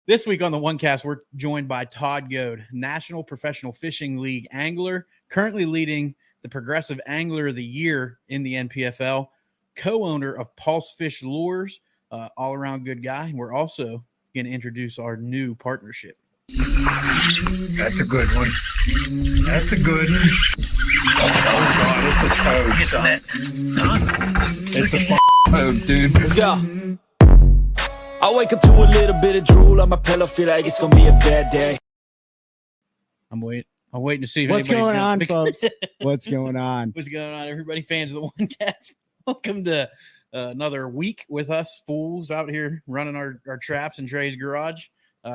This week on the OneCast, we're joined by Todd Goade, National Professional Fishing League angler, currently leading the Progressive Angler of the Year in the NPFL, co-owner of Pulse Fish Lures, all-around good guy. And we're also going to introduce our new partnership. That's a good one. That's a good one. Oh, God, it's a toad, son. It's a toad, dude. Let's go. I wake up to a little bit of drool on my pillow, feel like it's gonna be a bad day. I'm waiting to see if What's going on, jumps. folks? What's going on? What's going on, everybody? Fans of the OneCast, welcome to another week with us fools out here running our traps in Trey's garage.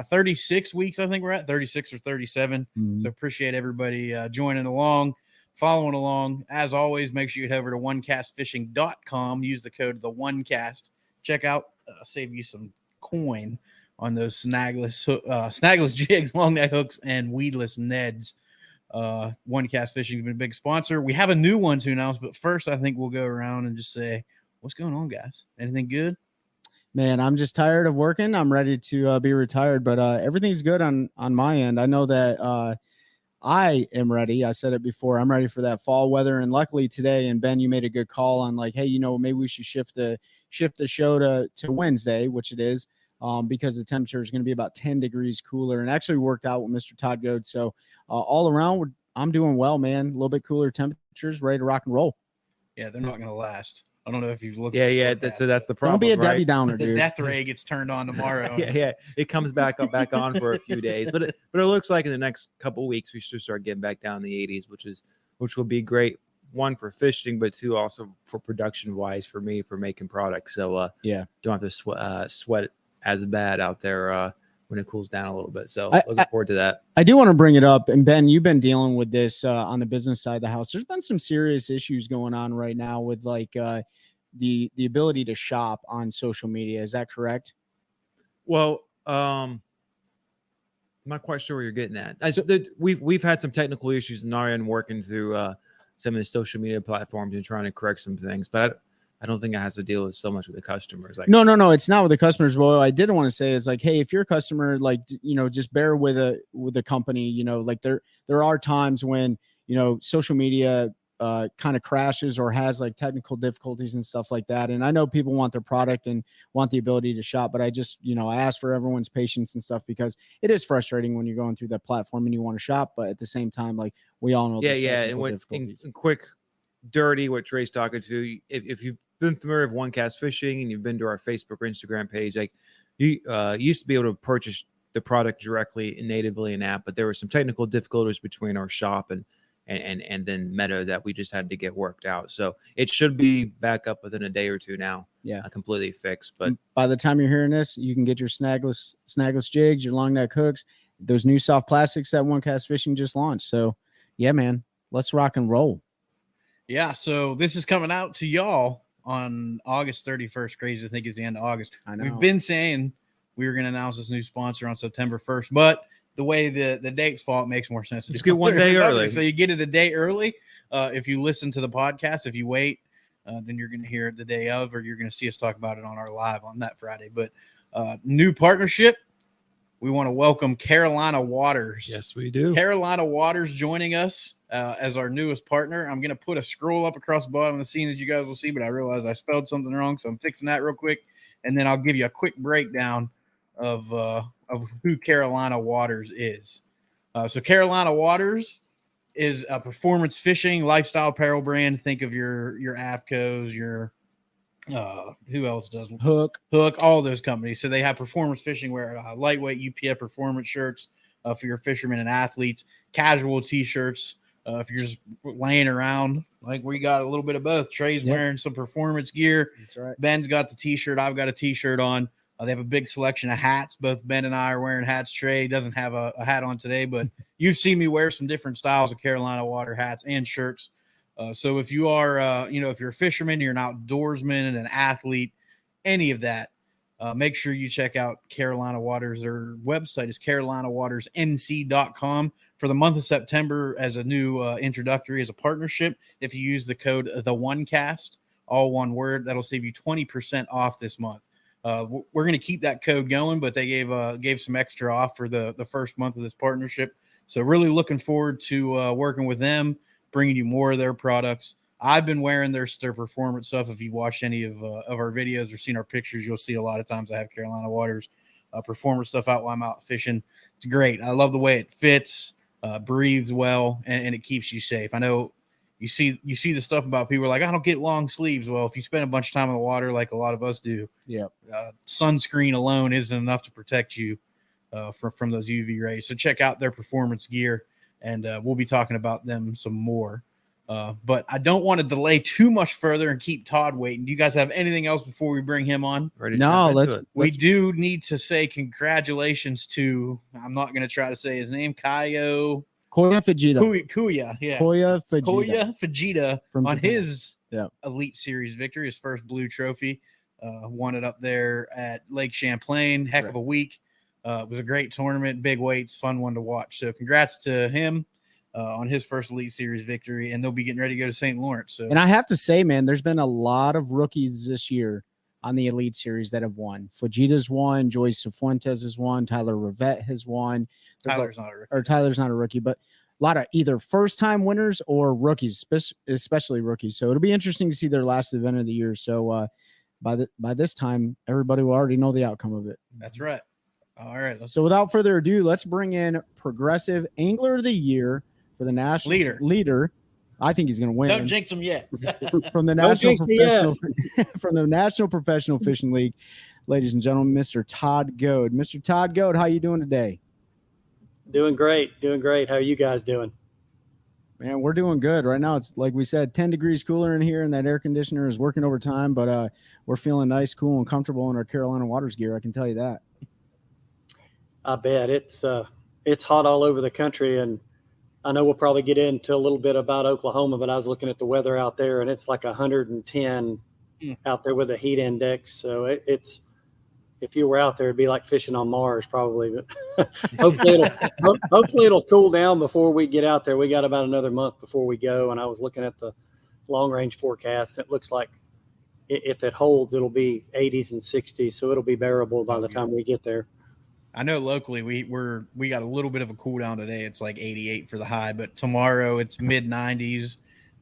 36 weeks, I think we're at 36 or 37. So appreciate everybody joining along, following along. As always, make sure you head over to OneCastFishing.com. Use the code TheOneCast. Check out, save you some coin on those snagless jigs, long neck hooks, and weedless Neds. OneCast Fishing has been a big sponsor. We have a new one to announce, but first I think we'll go around and just say, what's going on, guys? Anything good? Man, I'm just tired of working. I'm ready to be retired, but everything's good on my end. I know that I am ready. I said it before. I'm ready for that fall weather, and luckily today, and Ben, you made a good call on like, hey, maybe we should shift the show to Wednesday, which it is, because the temperature is going to be about 10 degrees cooler, and actually worked out with Mr. Todd Goade. So all around, I'm doing well, man. A little bit cooler temperatures, ready to rock and roll. Yeah, they're not going to last. I don't know if you've looked. Yeah. So that's the problem. Don't be a right? Debbie Downer, The dude. death ray gets turned on tomorrow. yeah. It comes back on for a few days, but it looks like in the next couple of weeks we should start getting back down in the 80s, which will be great. One for fishing, but two also for production wise for me for making products. So don't have to sweat as bad out there when it cools down a little bit. So looking forward to that. I do want to bring it up, and Ben, you've been dealing with this on the business side of the house. There's been some serious issues going on right now with like the ability to shop on social media. Is that correct? Well, I'm not quite sure where you're getting at. We've had some technical issues in our end working through some of the social media platforms and trying to correct some things, but I don't think it has to deal with so much with the customers. Like, no, it's not with the customers. But what I did want to say is like, hey, if you're a customer, like, just bear with a company, like there are times when, social media kind of crashes or has like technical difficulties and stuff like that. And I know people want their product and want the ability to shop, but I just, I ask for everyone's patience and stuff because it is frustrating when you're going through that platform and you want to shop, but at the same time, like we all know. And quick, dirty, what Trey's talking to, if you've been familiar with OneCast Fishing and you've been to our Facebook or Instagram page, like you used to be able to purchase the product directly and natively in app, but there were some technical difficulties between our shop and then Meta that we just had to get worked out. So it should be back up within a day or two now. Yeah, completely fixed. But by the time you're hearing this, you can get your snagless jigs, your long neck hooks, those new soft plastics that OneCast Fishing just launched. So yeah, man, let's rock and roll. Yeah, so this is coming out to y'all on August 31st. Crazy to think it's the end of August. I know. We've been saying we were going to announce this new sponsor on September 1st, but the way the dates fall, it makes more sense. Just get one day early. So you get it a day early. If you listen to the podcast, if you wait, then you're going to hear it the day of, or you're going to see us talk about it on our live on that Friday. But new partnership, we want to welcome Carolina Waters. Yes, we do. Carolina Waters joining us as our newest partner. I'm going to put a scroll up across the bottom of the scene that you guys will see, but I realized I spelled something wrong, so I'm fixing that real quick. And then I'll give you a quick breakdown of who Carolina Waters is. So Carolina Waters is a performance fishing lifestyle apparel brand. Think of your Avcos, your who else does Hook, all those companies. So they have performance fishing wear, lightweight UPF performance shirts for your fishermen and athletes, casual t-shirts if you're just laying around. Like we got a little bit of both. Trey's wearing some performance gear. That's right. Ben's got the t-shirt. I've got a t-shirt on. They have a big selection of hats. Both Ben and I are wearing hats. Trey doesn't have a hat on today, but you've seen me wear some different styles of Carolina Water hats and shirts. So if you are, if you're a fisherman, you're an outdoorsman and an athlete, any of that, make sure you check out Carolina Waters. Their website is carolinawatersnc.com. For the month of September, as a new introductory, as a partnership, if you use the code TheOneCast, all one word, that'll save you 20% off this month. We're going to keep that code going, but they gave some extra off for the first month of this partnership. So really looking forward to working with them, bringing you more of their products. I've been wearing their performance stuff. If you've watched any of our videos or seen our pictures, you'll see a lot of times I have Carolina Waters performance stuff out while I'm out fishing. It's great. I love the way it fits, breathes well, and it keeps you safe. I know you see the stuff about people are like, I don't get long sleeves. Well, if you spend a bunch of time in the water like a lot of us do, sunscreen alone isn't enough to protect you from those UV rays. So check out their performance gear, and we'll be talking about them some more. But I don't want to delay too much further and keep Todd waiting. Do you guys have anything else before we bring him on? We do need to say congratulations to, I'm not going to try to say his name, Koya Fujita on his Elite Series victory, his first blue trophy. Won it up there at Lake Champlain. Heck of a week. It was a great tournament, big weights, fun one to watch. So congrats to him on his first Elite Series victory, and they'll be getting ready to go to St. Lawrence. So, and I have to say, man, there's been a lot of rookies this year on the Elite Series that have won. Fujita's won, Joyce Cifuentes has won, Tyler Rivette has won. Tyler's not a rookie, but a lot of either first-time winners or rookies, especially rookies. So it'll be interesting to see their last event of the year. So by this time, everybody will already know the outcome of it. That's right. All right. So without further ado, let's bring in Progressive Angler of the Year for the national leader. I think he's going to win. Don't jinx him yet. from the National Professional Fishing League, ladies and gentlemen, Mr. Todd Goade. Mr. Todd Goade, how you doing today? Doing great. How are you guys doing? Man, we're doing good. Right now, it's like we said, 10 degrees cooler in here, and that air conditioner is working overtime, but we're feeling nice, cool, and comfortable in our Carolina Waters gear. I can tell you that. I bet. It's hot all over the country, and I know we'll probably get into a little bit about Oklahoma, but I was looking at the weather out there, and it's like 110 out there with a heat index. So it's if you were out there, it'd be like fishing on Mars probably. But hopefully it'll cool down before we get out there. We got about another month before we go, and I was looking at the long-range forecast. It looks like if it holds, it'll be 80s and 60s, so it'll be bearable by the time we get there. I know locally we got a little bit of a cool down today. It's like 88 for the high, but tomorrow it's mid 90s.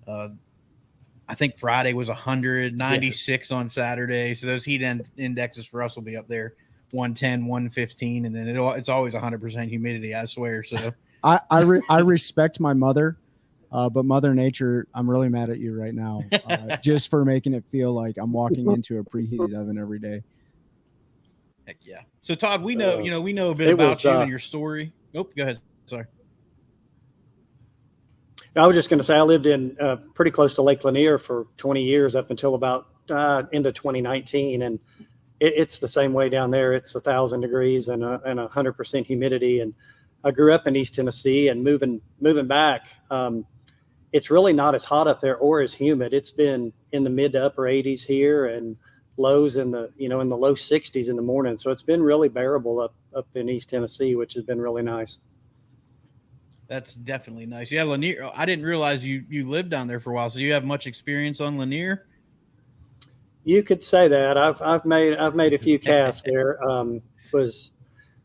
I think Friday was 100, 96 on Saturday. So those heat indexes for us will be up there 110, 115, and then it's always 100% humidity, I swear. So I respect my mother, but Mother Nature, I'm really mad at you right now, just for making it feel like I'm walking into a preheated oven every day. Heck yeah. So Todd, we know a bit about you and your story. Oh, go ahead. Sorry. I was just going to say I lived in pretty close to Lake Lanier for 20 years up until about into 2019, and it's the same way down there. It's 1,000 degrees and 100% humidity. And I grew up in East Tennessee, and moving back, it's really not as hot up there or as humid. It's been in the mid to upper 80s here, and lows in the low 60s in the morning. So it's been really bearable up in East Tennessee, which has been really nice. That's definitely nice. Yeah, Lanier. I didn't realize you lived down there for a while. So you have much experience on Lanier? You could say that. I've made a few casts there. Was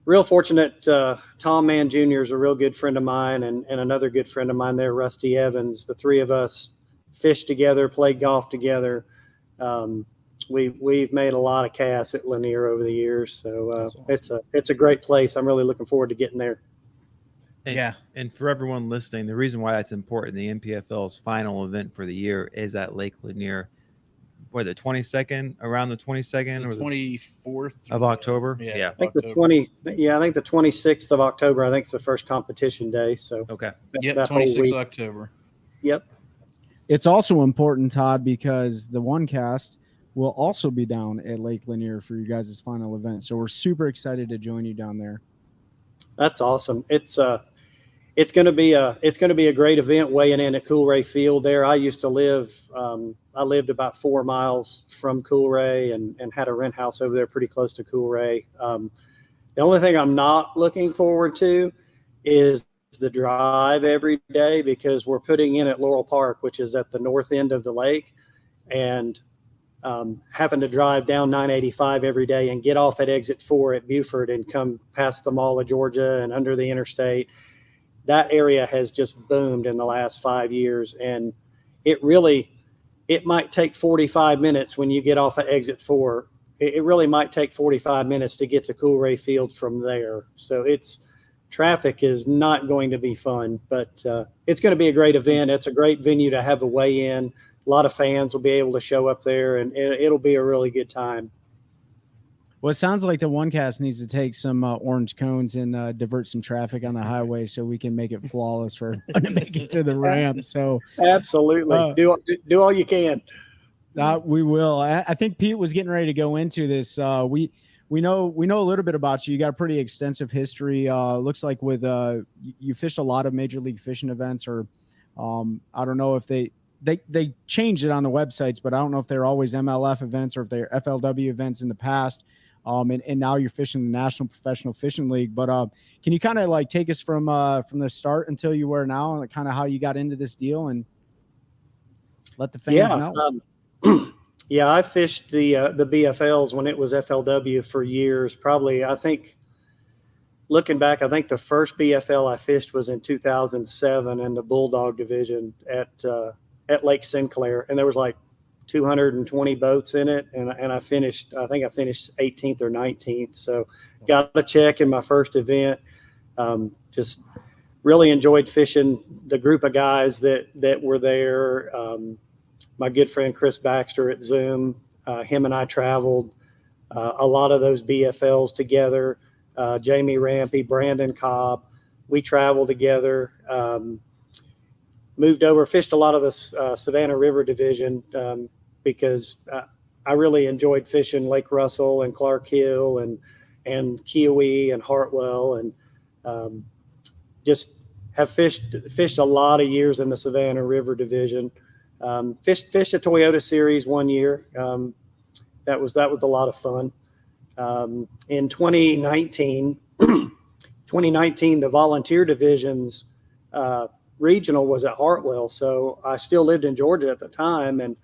real fortunate. Tom Mann Jr. is a real good friend of mine, and another good friend of mine there, Rusty Evans. The three of us fished together, played golf together. We've made a lot of casts at Lanier over the years, so awesome. It's a great place. I'm really looking forward to getting there. And for everyone listening, the reason why that's important, the NPFL's final event for the year is at Lake Lanier. The 22nd, around the 22nd or the 24th of October. Yeah. I think the 26th of October. I think it's the first competition day. So okay, 26th of October. Yep. It's also important, Todd, because the OneCast will also be down at Lake Lanier for you guys' final event. So we're super excited to join you down there. That's awesome. It's going to be a great event weighing in at Coolray Field there. I used to live, I lived about 4 miles from Coolray and had a rent house over there pretty close to Coolray. The only thing I'm not looking forward to is the drive every day, because we're putting in at Laurel Park, which is at the north end of the lake. And having to drive down 985 every day and get off at exit 4 at Buford and come past the Mall of Georgia and under the interstate. That area has just boomed in the last 5 years. And it might take 45 minutes when you get off at exit 4. It really might take 45 minutes to get to Coolray Field from there. So traffic is not going to be fun, but it's going to be a great event. It's a great venue to have a weigh in. A lot of fans will be able to show up there, and it'll be a really good time. Well, it sounds like the OneCast needs to take some orange cones and divert some traffic on the highway so we can make it flawless for to make it to the ramp. So absolutely, do all you can. We will. I think Pete was getting ready to go into this. We know a little bit about you. You got a pretty extensive history. Looks like with you fished a lot of Major League Fishing events, or I don't know if they changed it on the websites, but I don't know if they're always MLF events or if they're FLW events in the past. And now you're fishing the National Professional Fishing League. But can you kind of like take us from the start until you were now, and kind of how you got into this deal, and let the fans know? Yeah, I fished the BFLs when it was FLW for years. Probably, I think, looking back, I think the first BFL I fished was in 2007 in the Bulldog division at Lake Sinclair, and there was like 220 boats in it, and I finished 18th or 19th. So got a check in my first event. Just really enjoyed fishing the group of guys that were there. My good friend Chris Baxter at Zoom, him and I traveled a lot of those BFLs together. Jamie Rampy, Brandon Cobb, we traveled together. Moved over, fished a lot of the Savannah River division because I really enjoyed fishing Lake Russell and Clark Hill and Kiowee and Hartwell, and just have fished a lot of years in the Savannah River division. Fished a Toyota Series 1 year. That was a lot of fun. In 2019, the volunteer divisions regional was at Hartwell. So I still lived in Georgia at the time, and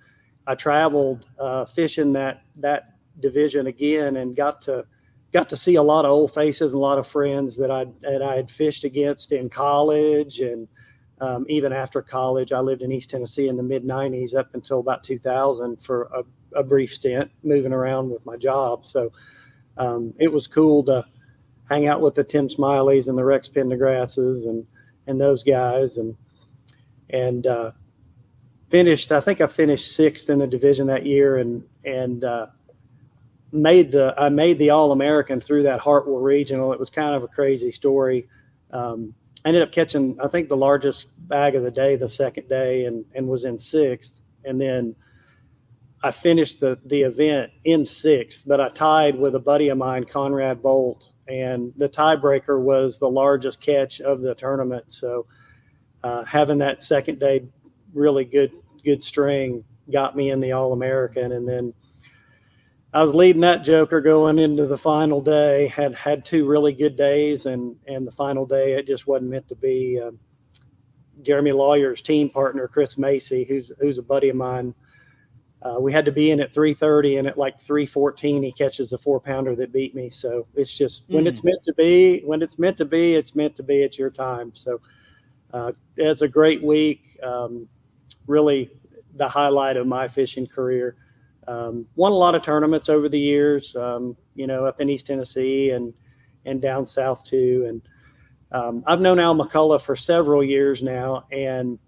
I traveled fishing that division again, and got to see a lot of old faces and a lot of friends that I had fished against in college, and even after college. I lived in East Tennessee in the mid 90s up until about 2000 for a brief stint, moving around with my job. So it was cool to hang out with the Tim Smileys and the Rex Pendergrasses and those guys, and finished. I think I finished 6th in the division that year, and made the All-American through that Hartwell regional. It was kind of a crazy story. I ended up catching, I think, the largest bag of the day the second day, and was in 6th. And then I finished the event in 6th, but I tied with a buddy of mine, Conrad Bolt, and the tiebreaker was the largest catch of the tournament. So having that second day really good string got me in the All-American. And then I was leading that joker going into the final day, had 2 really good days, and the final day, it just wasn't meant to be. Jeremy Lawyer's team partner, Chris Macy, who's a buddy of mine, we had to be in at 3:30, and at like 3:14, he catches the 4-pounder that beat me. So it's just when it's meant to be, it's meant to be. It's your time. So it's a great week. Really the highlight of my fishing career. Won a lot of tournaments over the years, up in East Tennessee and down south too. And I've known Al McCullough for several years now, and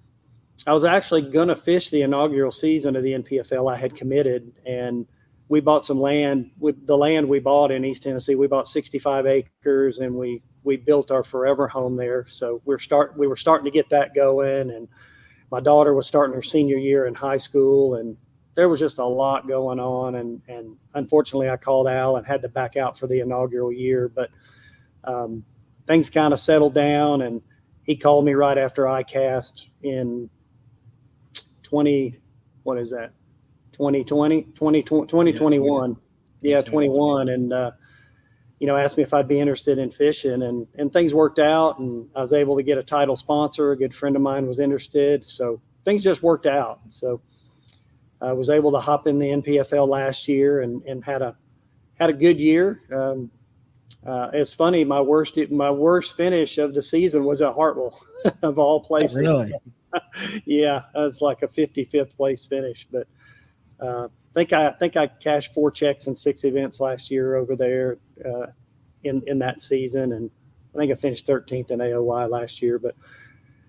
I was actually going to fish the inaugural season of the NPFL. I had committed, and we bought some land. With the land we bought in East Tennessee, we bought 65 acres, and we built our forever home there. So we were starting to get that going, and my daughter was starting her senior year in high school, and there was just a lot going on. And unfortunately, I called Al and had to back out for the inaugural year. But things kind of settled down, and he called me right after ICAST in 2021. Yeah, 21. And, asked me if I'd be interested in fishing, and things worked out, and I was able to get a title sponsor. A good friend of mine was interested. So things just worked out. So I was able to hop in the NPFL last year and had a good year. It's funny, my worst finish of the season was at Hartwell, of all places. Really? Yeah, it was like a 55th place finish, but I think I cashed 4 checks in 6 events last year over there in that season, and I think I finished 13th in AOY last year. But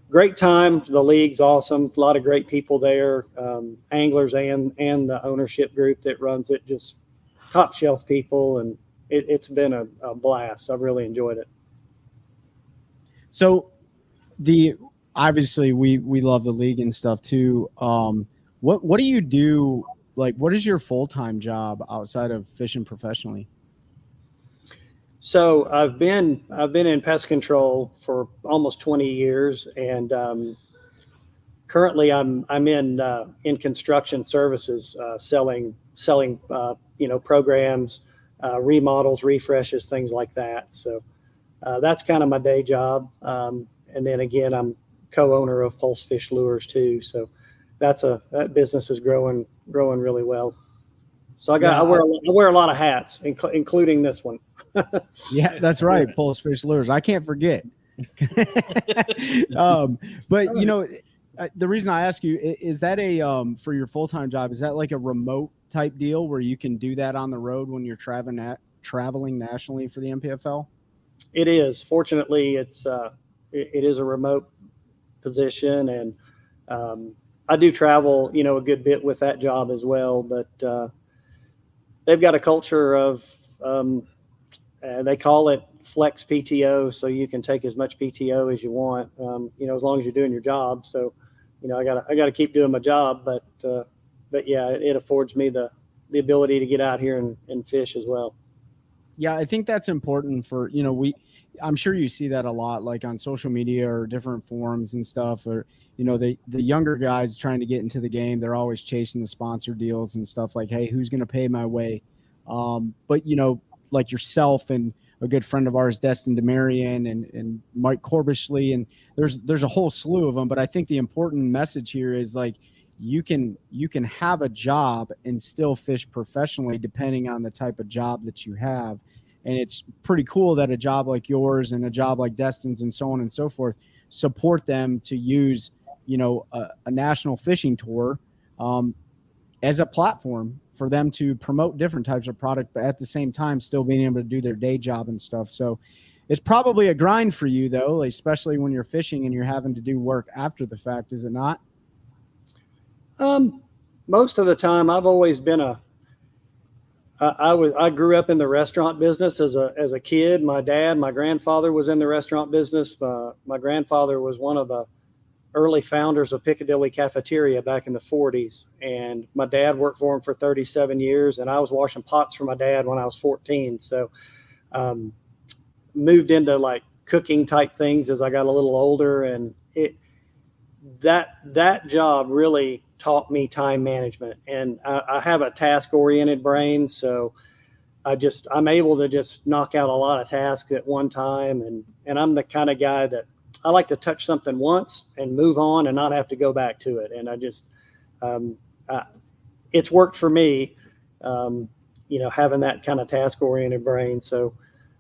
great time. The league's awesome. A lot of great people there, anglers and the ownership group that runs it, just top shelf people, and it's been a blast. I've really enjoyed it. So obviously we love the league and stuff too. What do you do? Like, what is your full-time job outside of fishing professionally? So I've been in pest control for almost 20 years, and currently I'm in construction services, selling programs, remodels, refreshes, things like that. So that's kind of my day job. And then again, I'm co-owner of Pulse Fish Lures too. So that business is growing really well. So I wear a lot of hats, including this one. Yeah, that's right. Pulse Fish Lures. I can't forget. But the reason I ask you is that for your full-time job, is that like a remote type deal where you can do that on the road when you're traveling nationally for the NPFL? It is. Fortunately, it is a remote position, and I do travel, a good bit with that job as well. But they've got a culture of they call it flex PTO, so you can take as much PTO as you want, as long as you're doing your job. So, I gotta keep doing my job, but yeah, it affords me the ability to get out here and fish as well. Yeah, I think that's important for, I'm sure you see that a lot, like on social media or different forums and stuff, or, the younger guys trying to get into the game, they're always chasing the sponsor deals and stuff like, hey, who's going to pay my way? But, like yourself and a good friend of ours, Destin DeMarion and Mike Corbishley, and there's a whole slew of them. But I think the important message here is like, you can have a job and still fish professionally depending on the type of job that you have. And it's pretty cool that a job like yours and a job like Destin's and so on and so forth support them to use, a national fishing tour as a platform for them to promote different types of product, but at the same time still being able to do their day job and stuff. So it's probably a grind for you though, especially when you're fishing and you're having to do work after the fact, is it not? Most of the time I've always been I grew up in the restaurant business as a kid. My grandfather was in the restaurant business. My grandfather was one of the early founders of Piccadilly Cafeteria back in the 40s. And my dad worked for him for 37 years. And I was washing pots for my dad when I was 14. So, moved into like cooking type things as I got a little older, and that job really taught me time management, and I have a task oriented brain. So I'm able to just knock out a lot of tasks at one time. And I'm the kind of guy that I like to touch something once and move on and not have to go back to it. And I just, it's worked for me, having that kind of task oriented brain. So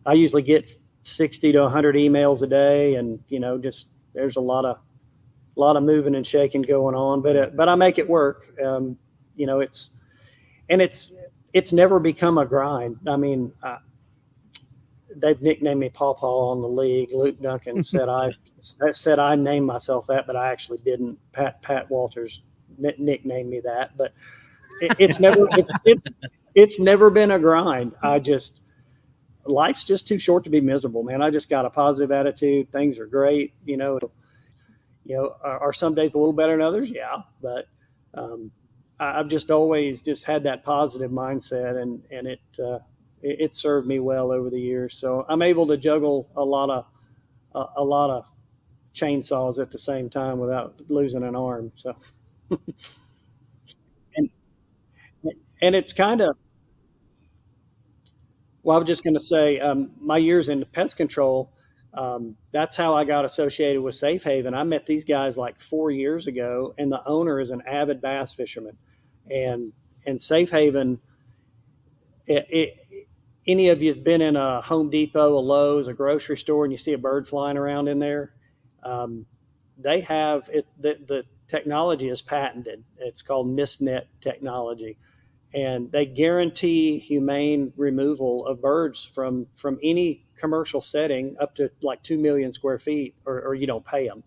I usually get 60 to 100 emails a day, and, just there's a lot of moving and shaking going on, but I make it work. It's never become a grind. I mean, they've nicknamed me Paw Paw on the league. Luke Duncan said I named myself that, but I actually didn't. Pat Walters nicknamed me that, but it's never been a grind. Life's just too short to be miserable, man. I just got a positive attitude. Things are great. Are some days a little better than others? Yeah. But I've just always just had that positive mindset, and it served me well over the years. So I'm able to juggle a lot of chainsaws at the same time without losing an arm. So, and it's kind of, well, I was just going to say, my years in pest control, that's how I got associated with Safe Haven. I met these guys like 4 years ago, and the owner is an avid bass fisherman. and Safe Haven. Any of you have been in a Home Depot, a Lowe's, a grocery store, and you see a bird flying around in there? They have it. The technology is patented. It's called mist net technology, and they guarantee humane removal of birds from any commercial setting up to like 2 million square feet, or you don't pay them.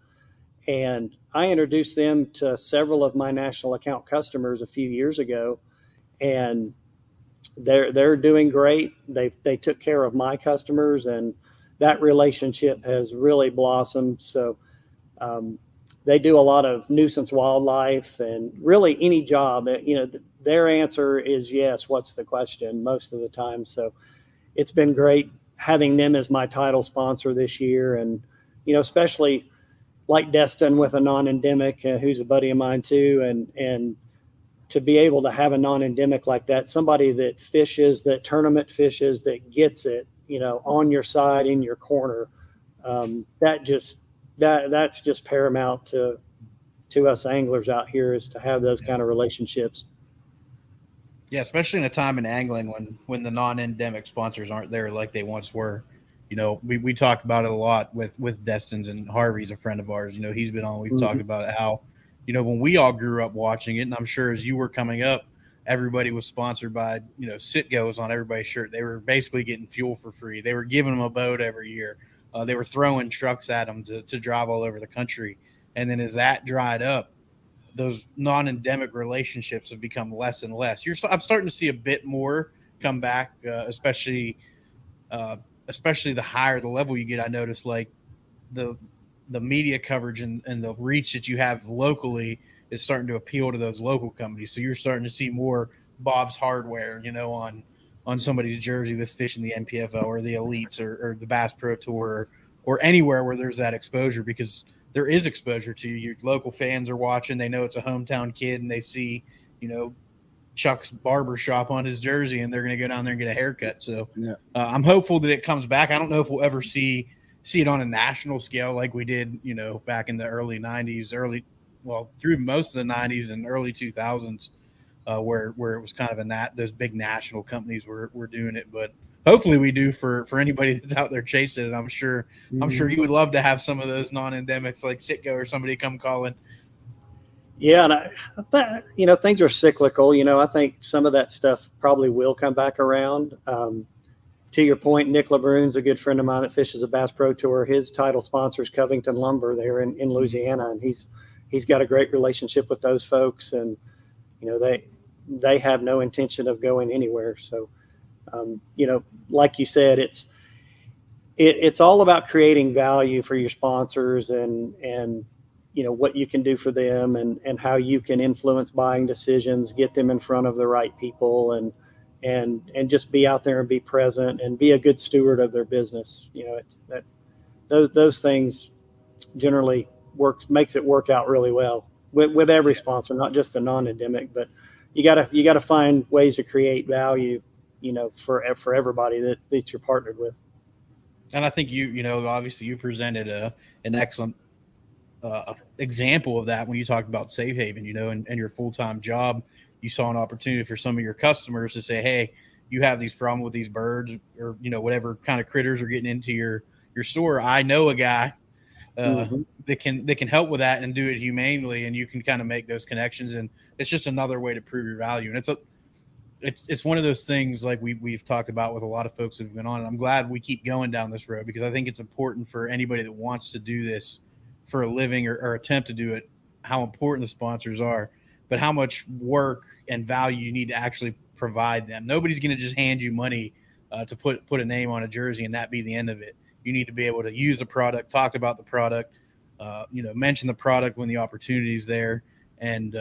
And I introduced them to several of my national account customers a few years ago, and they're doing great. They took care of my customers, and that relationship has really blossomed. So they do a lot of nuisance wildlife and really any job. Their answer is yes. What's the question most of the time? So it's been great having them as my title sponsor this year, and especially like Destin with a non-endemic, who's a buddy of mine too, and to be able to have a non-endemic like that, somebody that fishes, that tournament fishes, that gets it, on your side, in your corner, that's just paramount to us anglers out here, is to have those kind of relationships. Yeah, especially in a time in angling when the non-endemic sponsors aren't there like they once were. We talk about it a lot with Destin's, and Harvey's a friend of ours. He's been on. We've talked about how, when we all grew up watching it, and I'm sure as you were coming up, everybody was sponsored by, Citgo's on everybody's shirt. They were basically getting fuel for free. They were giving them a boat every year. They were throwing trucks at them to drive all over the country. And then as that dried up, those non-endemic relationships have become less and less. I'm starting to see a bit more come back, especially the higher the level you get. I noticed like the media coverage and the reach that you have locally is starting to appeal to those local companies. So you're starting to see more Bob's Hardware, on somebody's jersey that's fishing the NPFL or the Elites or the Bass Pro Tour or anywhere where there's that exposure, because there is exposure to you. Your local fans are watching. They know it's a hometown kid, and they see, Chuck's barber shop on his jersey, and they're going to go down there and get a haircut. So I'm hopeful that it comes back. I don't know if we'll ever see it on a national scale like we did, back in the early 90s, through most of the 90s and early 2000s, where it was kind of those big national companies were doing it. But hopefully we do for anybody that's out there chasing it. I'm sure you would love to have some of those non-endemics like Citgo or somebody come calling. Yeah, and I things are cyclical. I think some of that stuff probably will come back around. To your point, Nick LeBrun's a good friend of mine that fishes a Bass Pro Tour. His title sponsors Covington Lumber there in Louisiana, and he's got a great relationship with those folks, and they have no intention of going anywhere. So, like you said, it's all about creating value for your sponsors and what you can do for them and how you can influence buying decisions, get them in front of the right people, and just be out there and be present and be a good steward of their business. It's that those things generally makes it work out really well with every sponsor, not just the non-endemic, but you gotta find ways to create value, for everybody that you're partnered with. And I think obviously you presented an excellent example of that when you talked about Safe Haven, and your full-time job. You saw an opportunity for some of your customers to say, hey, you have these problems with these birds or, whatever kind of critters are getting into your store. I know a guy that can help with that and do it humanely. And you can kind of make those connections. And it's just another way to prove your value. And it's one of those things like we've talked about with a lot of folks that have been on. And I'm glad we keep going down this road, because I think it's important for anybody that wants to do this for a living or attempt to do it, how important the sponsors are, but how much work and value you need to actually provide them. Nobody's going to just hand you money to put a name on a jersey and that be the end of it. You need to be able to use the product, talk about the product, mention the product when the opportunity is there. And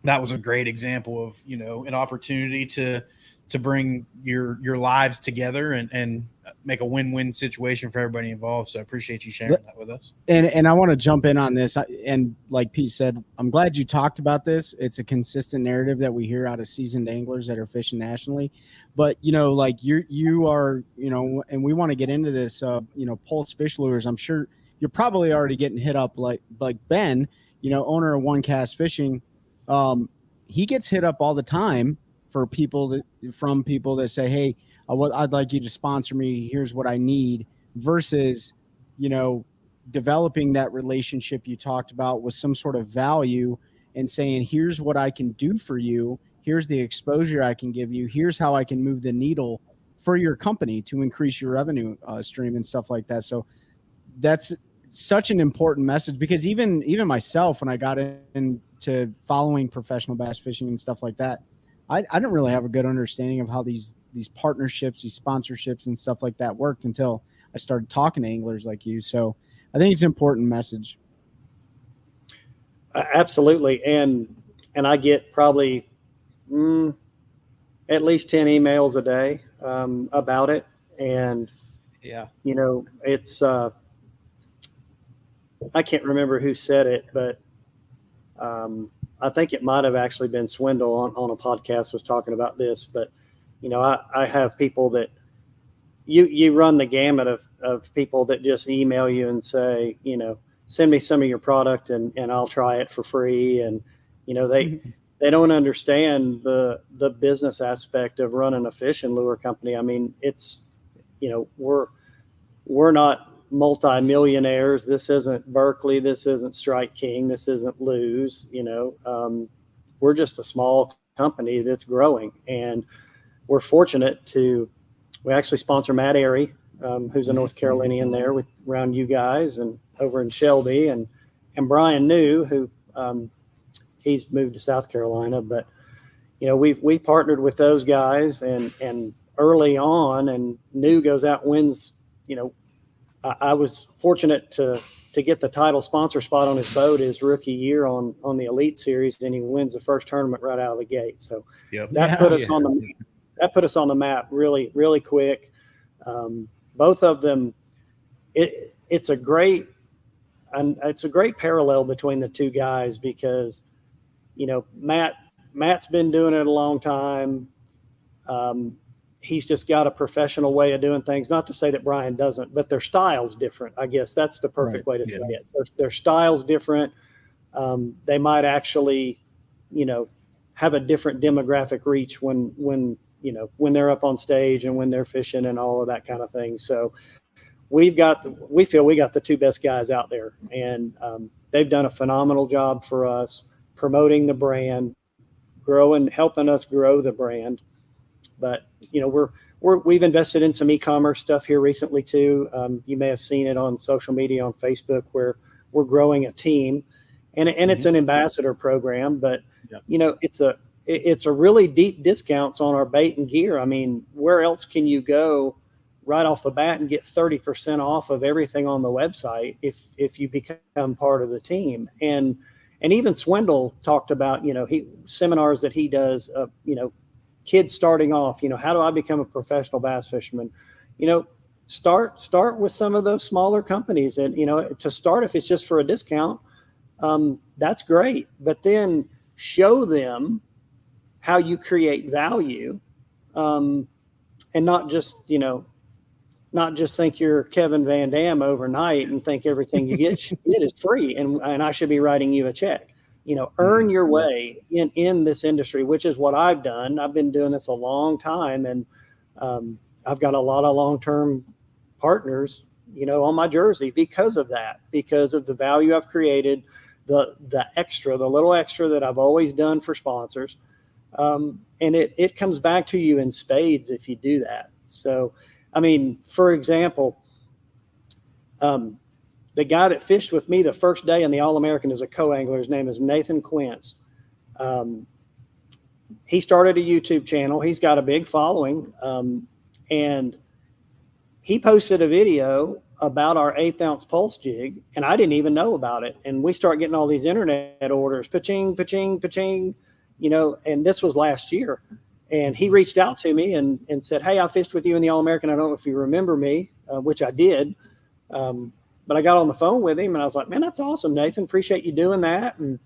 that was a great example of, an opportunity to bring your lives together and make a win-win situation for everybody involved. So I appreciate you sharing that with us. And I want to jump in on this. And like Pete said, I'm glad you talked about this. It's a consistent narrative that we hear out of seasoned anglers that are fishing nationally. But, like you are, and we want to get into this, Pulse Fish Lures. I'm sure you're probably already getting hit up like Ben, owner of OneCast Fishing. he gets hit up all the time from people that say, hey, I'd like you to sponsor me. Here's what I need, versus, developing that relationship you talked about with some sort of value and saying, here's what I can do for you. Here's the exposure I can give you. Here's how I can move the needle for your company to increase your revenue stream and stuff like that. So that's such an important message, because even myself, when I got into following professional bass fishing and stuff like that, I didn't really have a good understanding of how these partnerships, these sponsorships and stuff like that worked until I started talking to anglers like you. So I think it's an important message. Absolutely. And I get probably at least 10 emails a day about it. And, it's, I can't remember who said it, but I think it might have actually been Swindle on a podcast was talking about this. But, I have people that you run the gamut of people that just email you and say, send me some of your product and I'll try it for free. And, they don't understand the business aspect of running a fishing lure company. I mean, it's, we're not multi-millionaires. This isn't Berkeley. This isn't Strike King. This isn't Lose. We're just a small company that's growing, and we're fortunate we actually sponsor Matt Airy, who's a North Carolinian there around you guys and over in Shelby, and Brian New, who he's moved to South Carolina. But we partnered with those guys and early on, and New goes out and wins. I was fortunate to get the title sponsor spot on his boat his rookie year on the Elite Series, and he wins the first tournament right out of the gate. So that put us on the map really, really quick. Both of them, it's a great parallel between the two guys, because Matt's been doing it a long time. He's just got a professional way of doing things. Not to say that Brian doesn't, but their style's different. I guess that's the perfect way to say it. Their style's different. They might actually, have a different demographic reach when they're up on stage and when they're fishing and all of that kind of thing. So we feel we got the two best guys out there, and they've done a phenomenal job for us promoting the brand, helping us grow the brand. But we've invested in some e-commerce stuff here recently too. You may have seen it on social media, on Facebook, where we're growing a team, and it's an ambassador program. But it's a really deep discounts on our bait and gear. I mean, where else can you go right off the bat and get 30% off of everything on the website if you become part of the team? And even Swindle talked about seminars that he does. Kids starting off, how do I become a professional bass fisherman? Start with some of those smaller companies, and to start, if it's just for a discount, that's great. But then show them how you create value, and not just think you're Kevin Van Dam overnight and think everything you get is free and I should be writing you a check. Earn your way in this industry, which is what I've done. I've been doing this a long time, and I've got a lot of long-term partners, on my jersey because of that, because of the value I've created, the little extra that I've always done for sponsors. And it comes back to you in spades if you do that. So, I mean, for example, the guy that fished with me the first day in the All-American is a co-angler. His name is Nathan Quince. He started a YouTube channel. He's got a big following. And he posted a video about our 1/8 ounce pulse jig, and I didn't even know about it. And we start getting all these internet orders, pa-ching, pa-ching, pa-ching, and this was last year. And he reached out to me and said, hey, I fished with you in the All-American. I don't know if you remember me, which I did. But I got on the phone with him and I was like, man, that's awesome, Nathan. Appreciate you doing that. And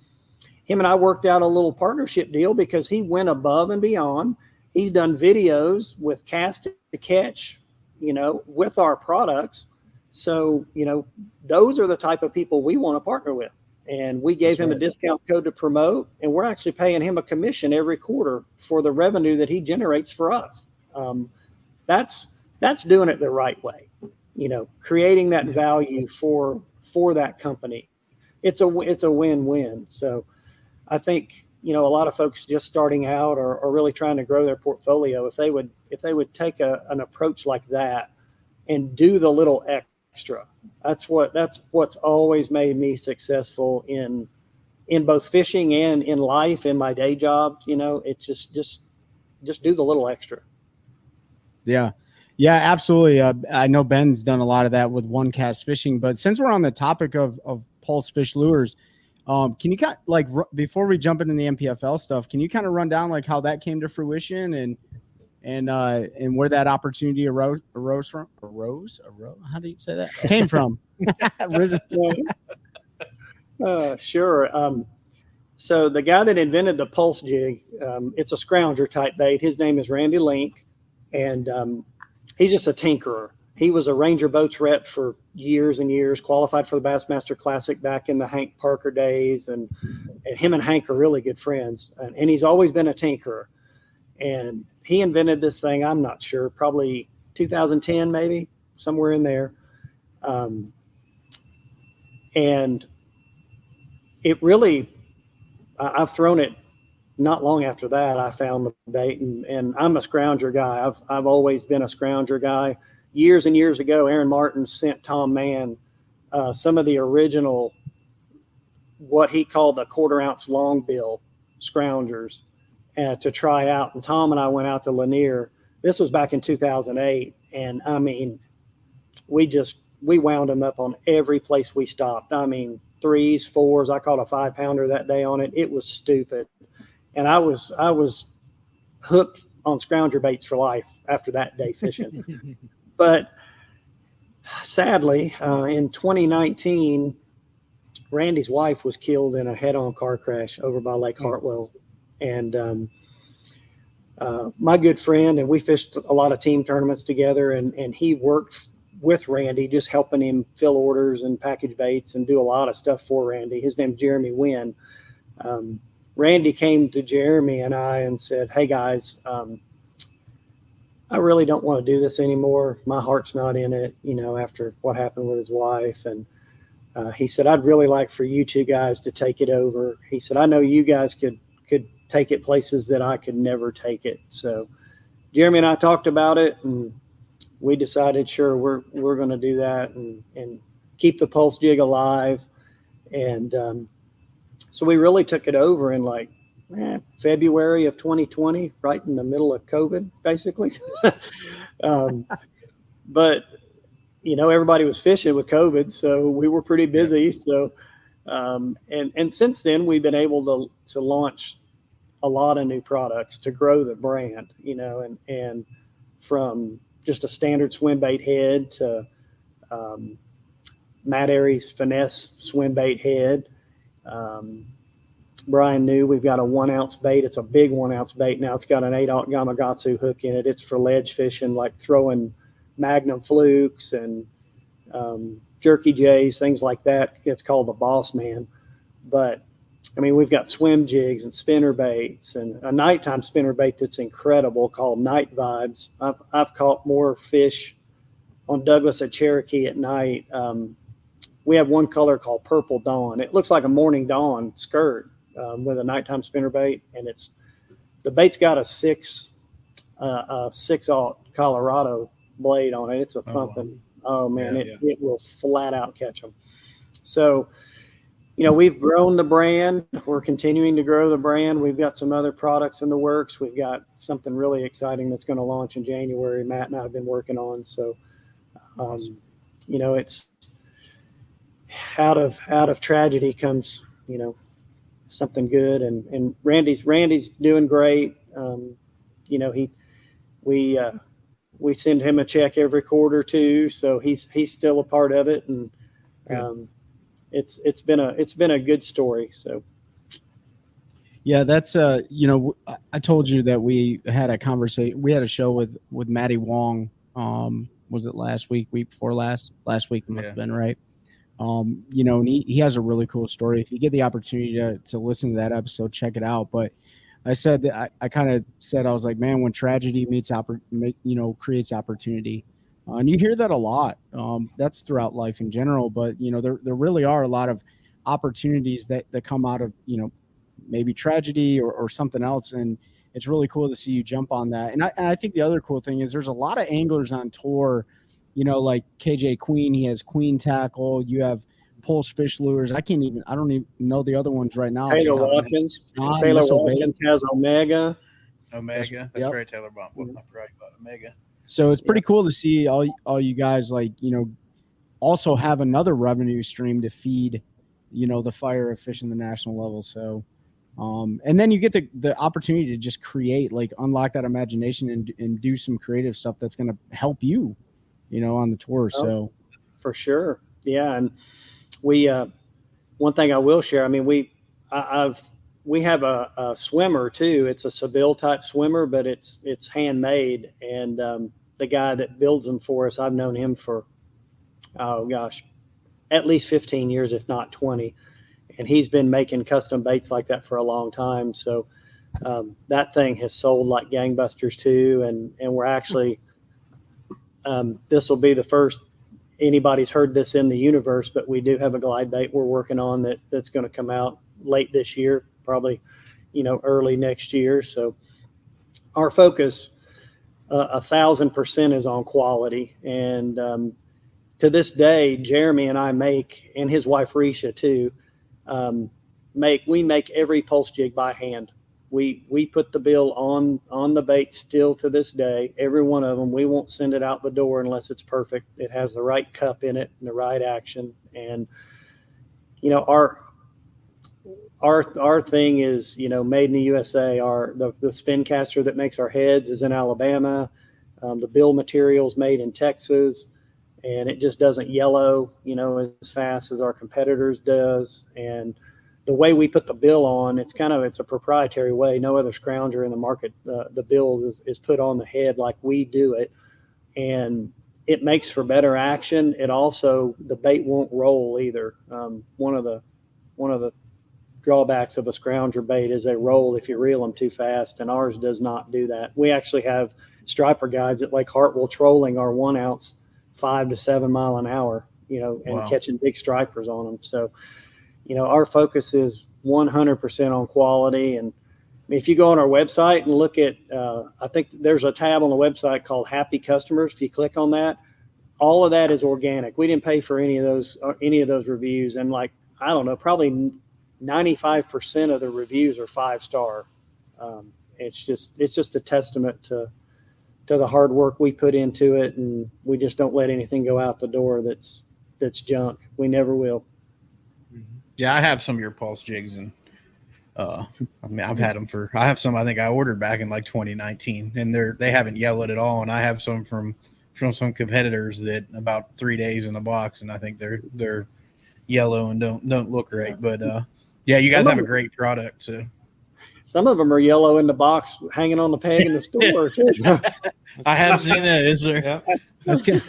him and I worked out a little partnership deal because he went above and beyond. He's done videos with Cast to Catch, with our products. So, those are the type of people we want to partner with. and we gave That's him right. a discount code to promote, and we're actually paying him a commission every quarter for the revenue that he generates for us. That's doing it the right way, creating that value for that company. It's a win-win. So I think, a lot of folks just starting out or really trying to grow their portfolio, if they would take an approach like that and do the little extra, that's what's always made me successful in both fishing and in life, in my day job. It's just do the little extra. Yeah. Yeah, absolutely. I know Ben's done a lot of that with OneCast Fishing, but since we're on the topic of pulse fish lures, can you before we jump into the NPFL stuff, can you kind of run down like how that came to fruition and where that opportunity arose? How do you say that? Came from? Sure. So the guy that invented the pulse jig, it's a scrounger type bait. His name is Randy Link, and he's just a tinkerer. He was a Ranger Boats rep for years and years, qualified for the Bassmaster Classic back in the Hank Parker days. And him and Hank are really good friends. And he's always been a tinkerer. And he invented this thing, I'm not sure, probably 2010, maybe, somewhere in there. And it really, I've thrown it not long after that. I found the bait, and I'm a scrounger guy. I've always been a scrounger guy. Years and years ago, Aaron Martin sent Tom Mann some of the original, what he called the 1/4 ounce long bill scroungers to try out. And Tom and I went out to Lanier. This was back in 2008. And I mean, we wound them up on every place we stopped. I mean, 3s, 4s. I caught a 5-pounder that day on it. It was stupid. And I was hooked on scrounger baits for life after that day fishing. But sadly, in 2019, Randy's wife was killed in a head-on car crash over by Lake Hartwell. And my good friend, and we fished a lot of team tournaments together, and he worked with Randy, just helping him fill orders and package baits and do a lot of stuff for Randy. His name's Jeremy Wynn. Randy came to Jeremy and I and said, "Hey guys, I really don't want to do this anymore. My heart's not in it, after what happened with his wife." And he said, "I'd really like for you two guys to take it over." He said, "I know you guys could take it places that I could never take it." So Jeremy and I talked about it, and we decided, sure, we're going to do that and keep the pulse jig alive. And so we really took it over in February of 2020, right in the middle of COVID, basically. But, everybody was fishing with COVID, so we were pretty busy. So, and since then we've been able to launch a lot of new products to grow the brand, and from just a standard swim bait head to Matt Aries finesse swim bait head. Brian knew we've got a 1 ounce bait. It's a big 1 ounce bait. Now it's got an 8-aught Gamakatsu hook in it. It's for ledge fishing, like throwing Magnum flukes and jerky jays, things like that. It's called the Boss Man. But I mean, we've got swim jigs and spinner baits and a nighttime spinner bait that's incredible called Night Vibes. I've caught more fish on Douglas at Cherokee at night. We have one color called Purple Dawn. It looks like a morning dawn skirt with a nighttime spinner bait, and the bait's got a 6-aught Colorado blade on it. It's a thumping. Oh man, it will flat out catch them. So, we've grown the brand. We're continuing to grow the brand. We've got some other products in the works. We've got something really exciting that's going to launch in January. Matt and I have been working on. So, it's out of tragedy comes, something good. And Randy's doing great. We send him a check every quarter too. So he's still a part of it. And, it's been a good story. So yeah, that's I told you that we had a conversation. We had a show with Matty Wong. Was it last week before last week? It must have been, right? You know, and he has a really cool story. If you get the opportunity to listen to that episode, check it out. But I said that I kind of said, I was like, man, when tragedy creates opportunity. And you hear that a lot. That's throughout life in general. But, you know, there really are a lot of opportunities that come out of, you know, maybe tragedy or something else. And it's really cool to see you jump on that. And I think the other cool thing is there's a lot of anglers on tour, you know, like KJ Queen, he has Queen Tackle. You have Pulse Fish Lures. I don't even know the other ones right now. Taylor Watkins. Taylor Watkins has Omega. That's right. Taylor Bump. I forgot about Omega. So it's pretty cool to see all you guys, like, you know, also have another revenue stream to feed, you know, the fire of fishing the national level. So, and then you get the opportunity to just create, like, unlock that imagination and do some creative stuff that's going to help you, you know, on the tour. So for sure. Yeah. And we, one thing I will share, I mean, we have a swimmer too. It's a Seville type swimmer, but it's handmade. And, the guy that builds them for us, I've known him for, at least 15 years, if not 20. And he's been making custom baits like that for a long time. So, that thing has sold like gangbusters too. And we're actually, this will be the first anybody's heard this in the universe, but we do have a glide bait we're working on that's going to come out late this year, probably, you know, early next year. So our focus 1,000% is on quality. And to this day, Jeremy and I make, and his wife Risha too, we make every pulse jig by hand. We put the bill on the bait still to this day. Every one of them, we won't send it out the door unless it's perfect. It has the right cup in it and the right action. And, you know, our thing is, you know, made in the USA. The spin caster that makes our heads is in Alabama. The bill material's made in Texas, and it just doesn't yellow, you know, as fast as our competitors does. And the way we put the bill on, it's a proprietary way. No other scrounger in the market, the bill is put on the head like we do it, and it makes for better action. It also, the bait won't roll either. One of the drawbacks of a scrounger bait is they roll if you reel them too fast, and ours does not do that. We actually have striper guides at Lake Hartwell trolling our 1 ounce 5 to 7 mile an hour, you know, and catching big stripers on them. So, you know, our focus is 100% on quality. And if you go on our website and look at, I think there's a tab on the website called Happy Customers. If you click on that, all of that is organic. We didn't pay for any of those reviews. And, like, I don't know, probably 95% of the reviews are 5-star. It's just a testament to the hard work we put into it, and we just don't let anything go out the door that's junk. We never will. Yeah, I have some of your pulse jigs, and I mean, I've had them I have some I think I ordered back in like 2019, and they haven't yellowed at all. And I have some from some competitors that about 3 days in the box, and I think they're yellow and don't look right. But yeah, you guys have a great product. So some of them are yellow in the box, hanging on the peg in the store too. I have seen that. Is there? Yeah. That's good.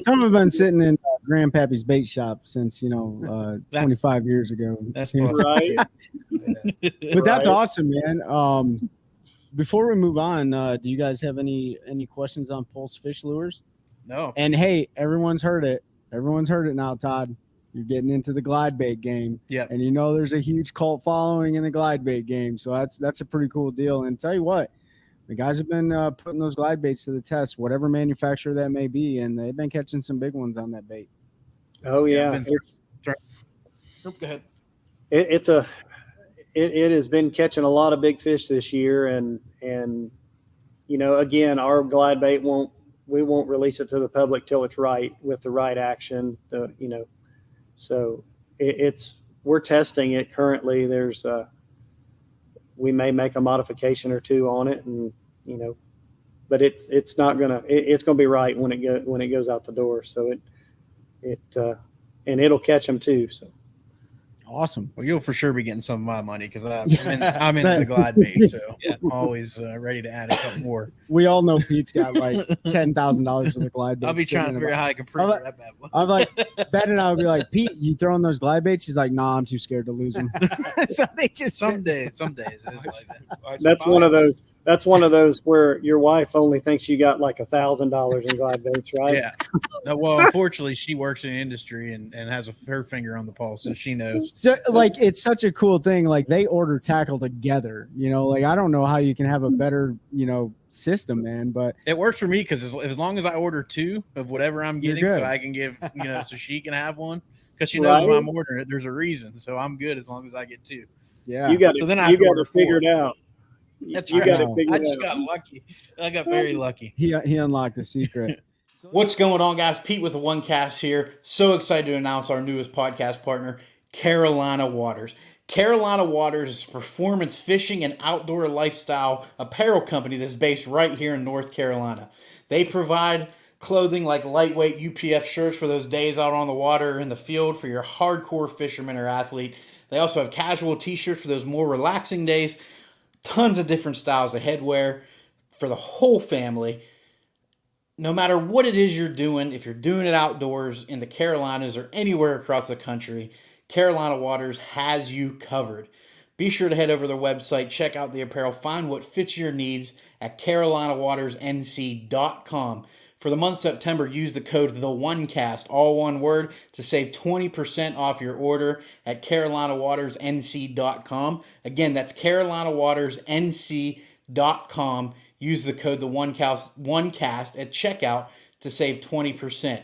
Some have been sitting in Grandpappy's bait shop since, you know, 25 years ago. That's right. But that's awesome, man. Before we move on, do you guys have any questions on Pulse Fish Lures? No. And hey, everyone's heard it. Everyone's heard it now, Todd. You're getting into the glide bait game. Yeah. And you know there's a huge cult following in the glide bait game. So that's a pretty cool deal. And tell you what, the guys have been putting those glide baits to the test, whatever manufacturer that may be, and they've been catching some big ones on that bait. Oh yeah. Go ahead. It has been catching a lot of big fish this year, and you know, again, our glide bait we won't release it to the public till it's right, with the right action. You know, so we're testing it currently. There's we may make a modification or two on it, and you know, but it's gonna be right when it goes out the door. So and it'll catch them too. So awesome. Well, you'll for sure be getting some of my money because I'm in the glide bait. So yeah. always ready to add a couple more. We all know Pete's got like $10,000 for the glide baits. I'll be trying to figure out how I can prove that bad one. I'm like, Ben and I would be like, Pete, you throwing those glide baits? He's like, nah, I'm too scared to lose them. So they just some days it's like that. That's one of those. That's one of those where your wife only thinks you got like $1,000 in glide baits, right? Yeah. No, well, unfortunately, she works in the industry and has her finger on the pulse, so she knows. So, like, it's such a cool thing. Like, they order tackle together. Like, I don't know how you can have a better, system, man. But it works for me because as long as I order 2 of whatever I'm getting, so I can give, so she can have one, because she knows when I'm ordering it, there's a reason. So I'm good as long as I get 2. Yeah. You got so then you got to figure it out. That's you got to figure it out. I just got lucky. I got very lucky. He unlocked the secret. What's going on, guys? Pete with the OneCast here. So excited to announce our newest podcast partner, Carolina Waters. Carolina Waters is a performance fishing and outdoor lifestyle apparel company that's based right here in North Carolina. They provide clothing like lightweight UPF shirts for those days out on the water or in the field for your hardcore fisherman or athlete. They also have casual t-shirts for those more relaxing days. Tons of different styles of headwear for the whole family. No matter what it is you're doing, if you're doing it outdoors in the Carolinas or anywhere across the country, Carolina Waters has you covered. Be sure to head over to their website, check out the apparel, find what fits your needs at carolinawatersnc.com. For the month of September, use the code TheOneCast, all one word, to save 20% off your order at carolinawatersnc.com. Again, that's carolinawatersnc.com. Use the code TheOneCast at checkout to save 20%.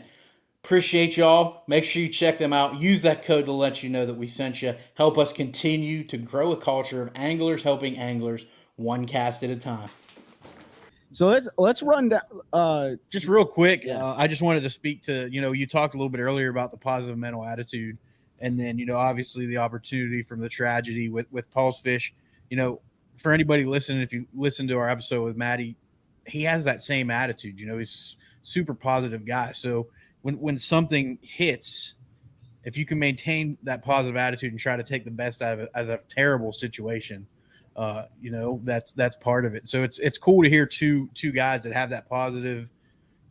Appreciate y'all. Make sure you check them out. Use that code to let you know that we sent you. Help us continue to grow a culture of anglers helping anglers, one cast at a time. So let's run down. Just real quick, I just wanted to speak to, you talked a little bit earlier about the positive mental attitude, and then, obviously the opportunity from the tragedy with Pulse Fish. For anybody listening, if you listen to our episode with Maddie, he has that same attitude. He's a super positive guy. So when something hits, if you can maintain that positive attitude and try to take the best out of it as a terrible situation, that's part of it. So it's cool to hear two guys that have that positive,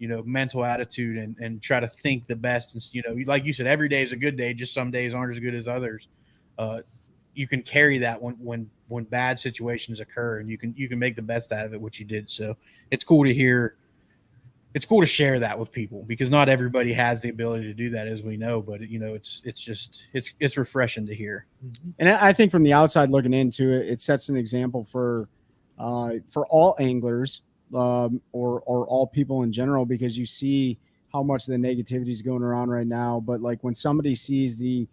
mental attitude and try to think the best. And, like you said, every day is a good day. Just some days aren't as good as others. You can carry that when bad situations occur, and you can make the best out of it, which you did. So it's cool to hear. It's cool to share that with people, because not everybody has the ability to do that, as we know, but it's refreshing to hear. And I think from the outside looking into it, it sets an example for all anglers, or all people in general, because you see how much the negativity is going around right now. But like when somebody sees a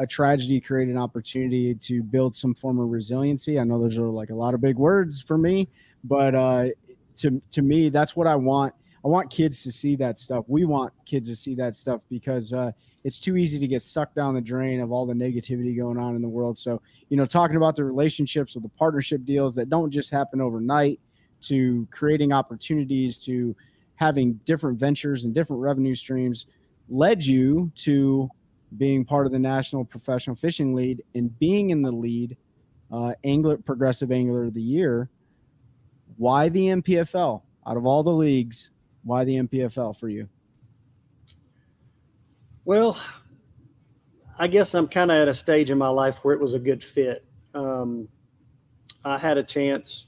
tragedy create an opportunity to build some form of resiliency. I know those are like a lot of big words for me, but to me, that's what I want. I want kids to see that stuff. We want kids to see that stuff, because it's too easy to get sucked down the drain of all the negativity going on in the world. So, talking about the relationships with the partnership deals that don't just happen overnight, to creating opportunities, to having different ventures and different revenue streams, led you to being part of the National Professional Fishing League and being in the lead, Progressive Angler of the Year. Why the NPFL? Out of all the leagues, why the NPFL for you? Well, I guess I'm kind of at a stage in my life where it was a good fit. I had a chance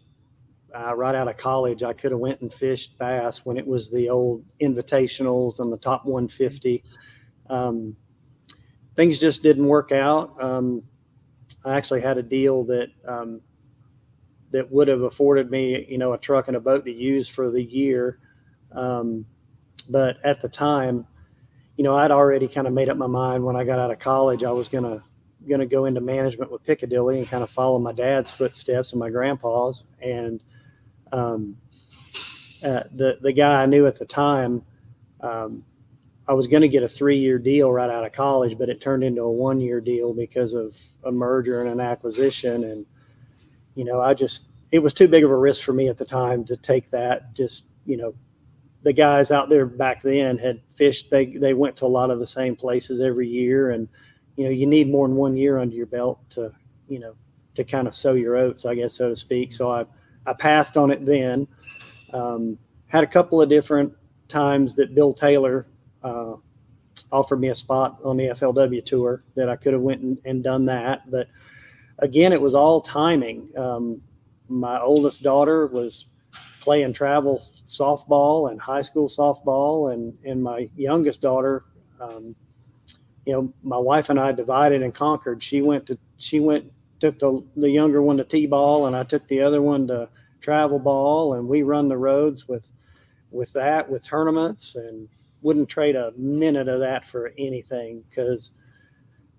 right out of college. I could have went and fished bass when it was the old invitationals and the top 150. Things just didn't work out. I actually had a deal that would have afforded me, a truck and a boat to use for the year. But at the time, I'd already kind of made up my mind when I got out of college. I was going to go into management with Piccadilly and kind of follow my dad's footsteps and my grandpa's. And the guy I knew at the time, I was going to get a 3-year deal right out of college, but it turned into a 1-year deal because of a merger and an acquisition. And, it was too big of a risk for me at the time to take that. Just, the guys out there back then had fished. They went to a lot of the same places every year. And, you need more than 1 year under your belt to kind of sow your oats, I guess, so to speak. So I passed on it then. Had a couple of different times that Bill Taylor offered me a spot on the FLW tour that I could have went and done that. But again, it was all timing. My oldest daughter was playing travel softball and high school softball, and my youngest daughter, my wife and I divided and conquered. She took the younger one to t-ball, and I took the other one to travel ball, and we run the roads with tournaments, and wouldn't trade a minute of that for anything, because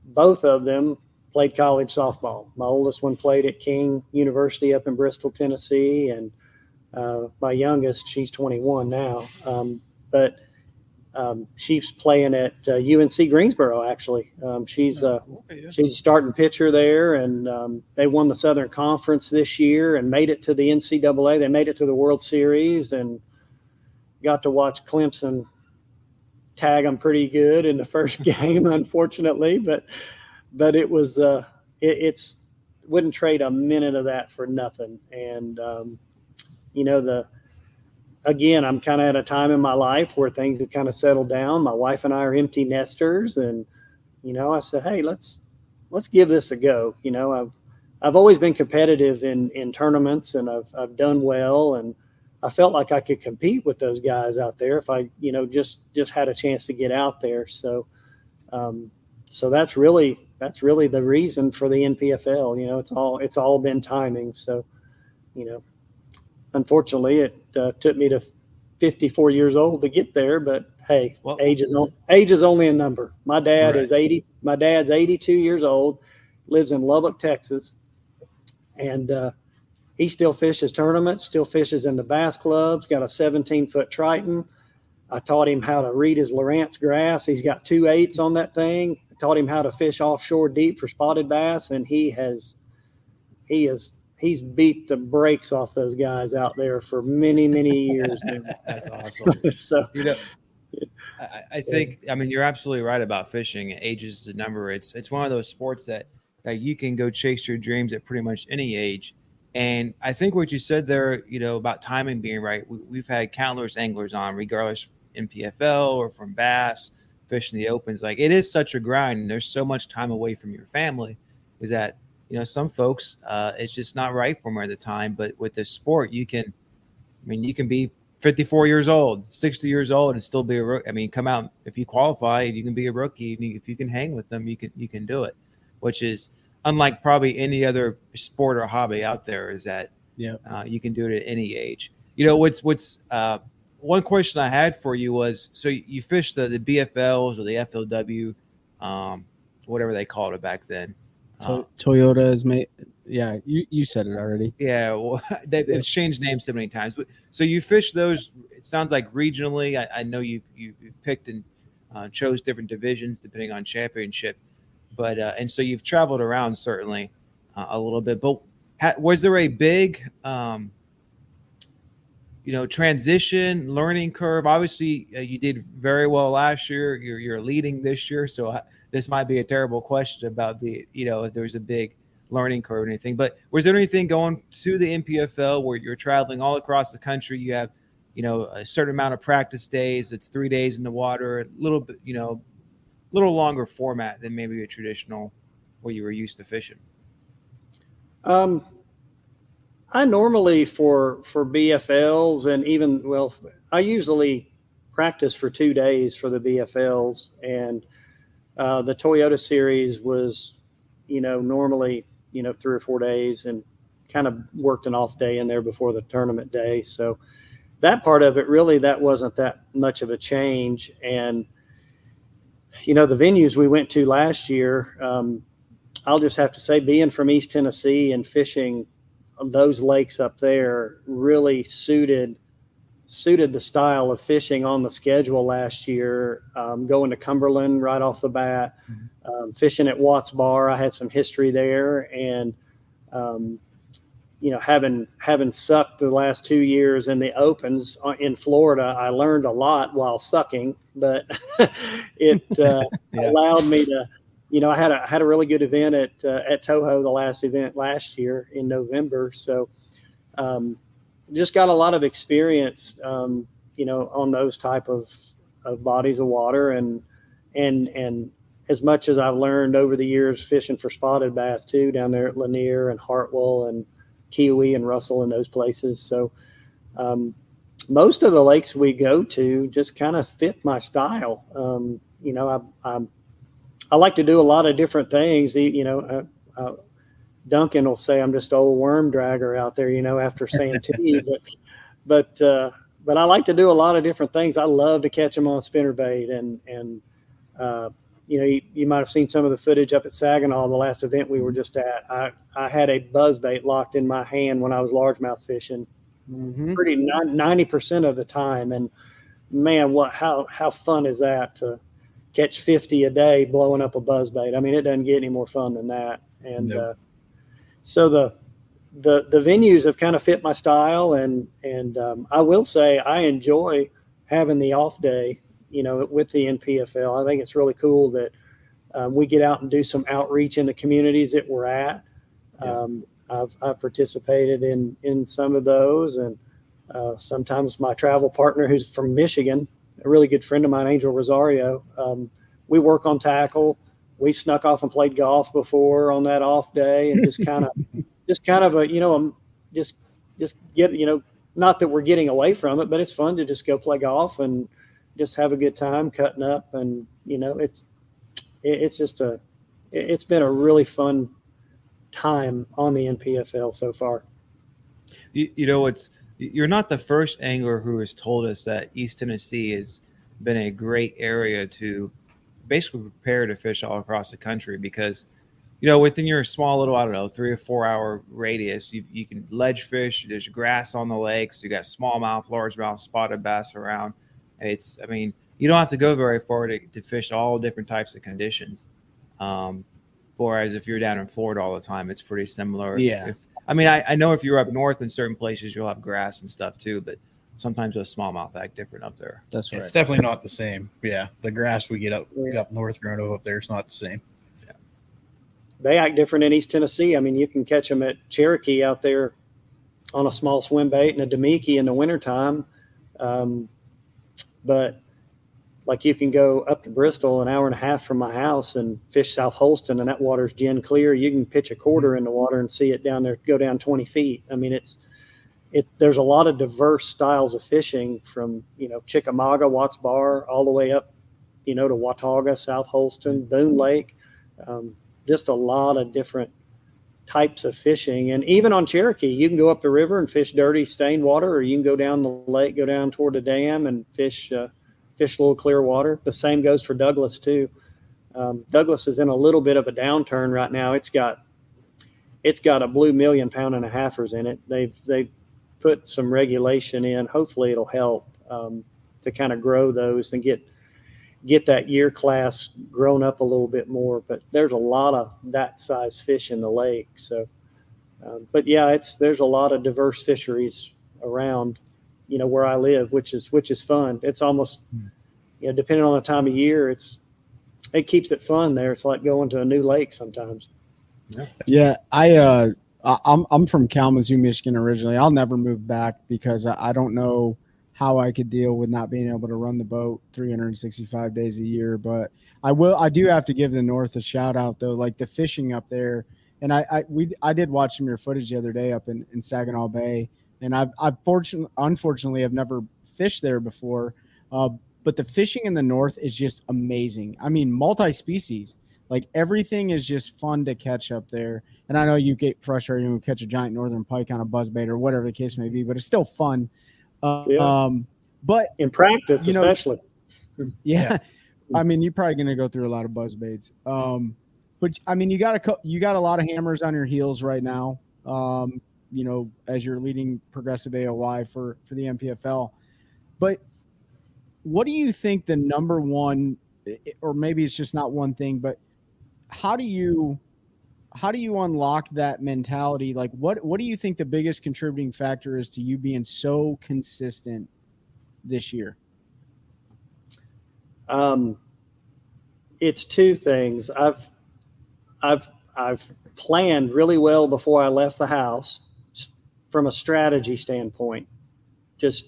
both of them played college softball. My oldest one played at King University up in Bristol, Tennessee, and my youngest, she's 21 now, but she's playing at UNC Greensboro, actually. She's a starting pitcher there, and they won the Southern Conference this year and made it to the NCAA. They made it to the World Series and got to watch Clemson tag them pretty good in the first game, unfortunately. But it was it's wouldn't trade a minute of that for nothing. And again, I'm kind of at a time in my life where things have kind of settled down. My wife and I are empty nesters, and I said, hey, let's give this a go. I've always been competitive in tournaments, and I've done well, and I felt like I could compete with those guys out there if I just had a chance to get out there. So that's really the reason for the NPFL. It's all been timing. So unfortunately, it took me to 54 years old to get there, but hey, age is only a number. My dad is 80. My dad's 82 years old, lives in Lubbock, Texas, and he still fishes tournaments, still fishes in the bass clubs, got a 17-foot Triton. I taught him how to read his Lowrance graphs. He's got 2 8s on that thing. I taught him how to fish offshore deep for spotted bass, and he's beat the brakes off those guys out there for many, many years now. That's awesome. So I think, you're absolutely right about fishing. Age is a number. It's one of those sports that you can go chase your dreams at pretty much any age. And I think what you said there, about timing being right, we've had countless anglers on, regardless NPFL or from bass, fishing the opens. Like, it is such a grind, and there's so much time away from your family, is that some folks, it's just not right for them at the time. But with this sport, you can be 54 years old, 60 years old, and still be a rookie. Come out, if you qualify, you can be a rookie. If you can hang with them, you can do it, which is unlike probably any other sport or hobby out there, is that you can do it at any age. What's one question I had for you was, so you fished the BFLs or the FLW, whatever they called it back then. Toyota is made. Yeah, you said it already. Yeah, well, they've changed names so many times. But so you fish those. It sounds like regionally. I know you've picked and chose different divisions depending on championship. But and so you've traveled around certainly a little bit. But was there a big transition, learning curve? Obviously, you did very well last year. You're leading this year, so this might be a terrible question about if there's a big learning curve or anything. But was there anything going to the NPFL where you're traveling all across the country? You have, a certain amount of practice days. It's 3 days in the water, a little bit, little longer format than maybe a traditional where you were used to fishing. I normally for BFLs and I usually practice for 2 days for the BFLs, and the Toyota series was, normally, 3 or 4 days, and kind of worked an off day in there before the tournament day. So that part of it, really, that wasn't that much of a change. And, the venues we went to last year, I'll just have to say, being from East Tennessee and fishing those lakes up there really suited the style of fishing on the schedule last year. Going to Cumberland right off the bat, fishing at Watts Bar, I had some history there, and having sucked the last 2 years in the opens in Florida, I learned a lot while sucking, but it allowed me I had a really good event at Toho, the last event last year in November. So just got a lot of experience, on those type of bodies of water, and as much as I've learned over the years fishing for spotted bass too, down there at Lanier and Hartwell and Kiwi and Russell and those places. So most of the lakes we go to just kind of fit my style. I like to do a lot of different things. Duncan will say I'm just an old worm dragger out there, after Santee, but I like to do a lot of different things. I love to catch them on spinnerbait, and you might have seen some of the footage up at Saginaw, the last event we were just at. I had a buzzbait locked in my hand when I was largemouth fishing, pretty 90% of the time. And man, how fun is that to catch 50 a day blowing up a buzzbait? I mean, it doesn't get any more fun than that. And so the venues have kind of fit my style, and I will say I enjoy having the off day, with the NPFL. I think it's really cool that we get out and do some outreach in the communities that we're at. I've participated in some of those, and sometimes my travel partner, who's from Michigan, a really good friend of mine, Angel Rosario, we work on tackle. We snuck off and played golf before on that off day, and just kind of a, just get, not that we're getting away from it, but it's fun to just go play golf and just have a good time cutting up. And, it's been a really fun time on the NPFL so far. You're not the first angler who has told us that East Tennessee has been a great area to basically prepare to fish all across the country, because within your small little 3 or 4 hour radius, you can ledge fish. There's grass on the lakes. You got smallmouth, largemouth, spotted bass around. You don't have to go very far to fish all different types of conditions. Whereas if you're down in Florida all the time, it's pretty similar. Yeah. I know if you're up north in certain places, you'll have grass and stuff too, but sometimes those smallmouth act different up there. That's right. It's definitely not the same. Yeah. The grass we get up north growing up there, it's not the same. Yeah. They act different in East Tennessee. I mean, you can catch them at Cherokee out there on a small swim bait and a Demiki in the wintertime. But like you can go up to Bristol, an hour and a half from my house, and fish South Holston, and that water's gin clear. You can pitch a quarter in the water and see it down there, go down 20 feet. I mean, there's a lot of diverse styles of fishing from, Chickamauga, Watts Bar, all the way up, to Watauga, South Holston, Boone Lake. Just a lot of different types of fishing. And even on Cherokee, you can go up the river and fish dirty stained water, or you can go down the lake, go down toward the dam and fish a little clear water. The same goes for Douglas too. Douglas is in a little bit of a downturn right now. It's got a blue 1.5 million pound in it. They've put some regulation in. Hopefully it'll help to kind of grow those and get that year class grown up a little bit more. But there's a lot of that size fish in the lake. So, but yeah, there's a lot of diverse fisheries around, where I live, which is fun. It's almost, depending on the time of year, it keeps it fun there. It's like going to a new lake sometimes. Yeah. I'm from Kalamazoo, Michigan originally. I'll never move back because I don't know how I could deal with not being able to run the boat 365 days a year. But I do have to give the North a shout out though, like the fishing up there. And I did watch some of your footage the other day up in Saginaw Bay, and unfortunately I've never fished there before. But the fishing in the North is just amazing. I mean, multi-species, like everything is just fun to catch up there. And I know you get frustrated when you catch a giant northern pike on a buzzbait or whatever the case may be, but it's still fun. But in practice, especially. Yeah. I mean, you're probably going to go through a lot of buzzbaits. But I mean, you got a lot of hammers on your heels right now. As you're leading Progressive AOY for the NPFL. But what do you think the number one, or maybe it's just not one thing, but how do you unlock that mentality? Like what do you think the biggest contributing factor is to you being so consistent this year? It's two things. I've planned really well before I left the house from a strategy standpoint. Just,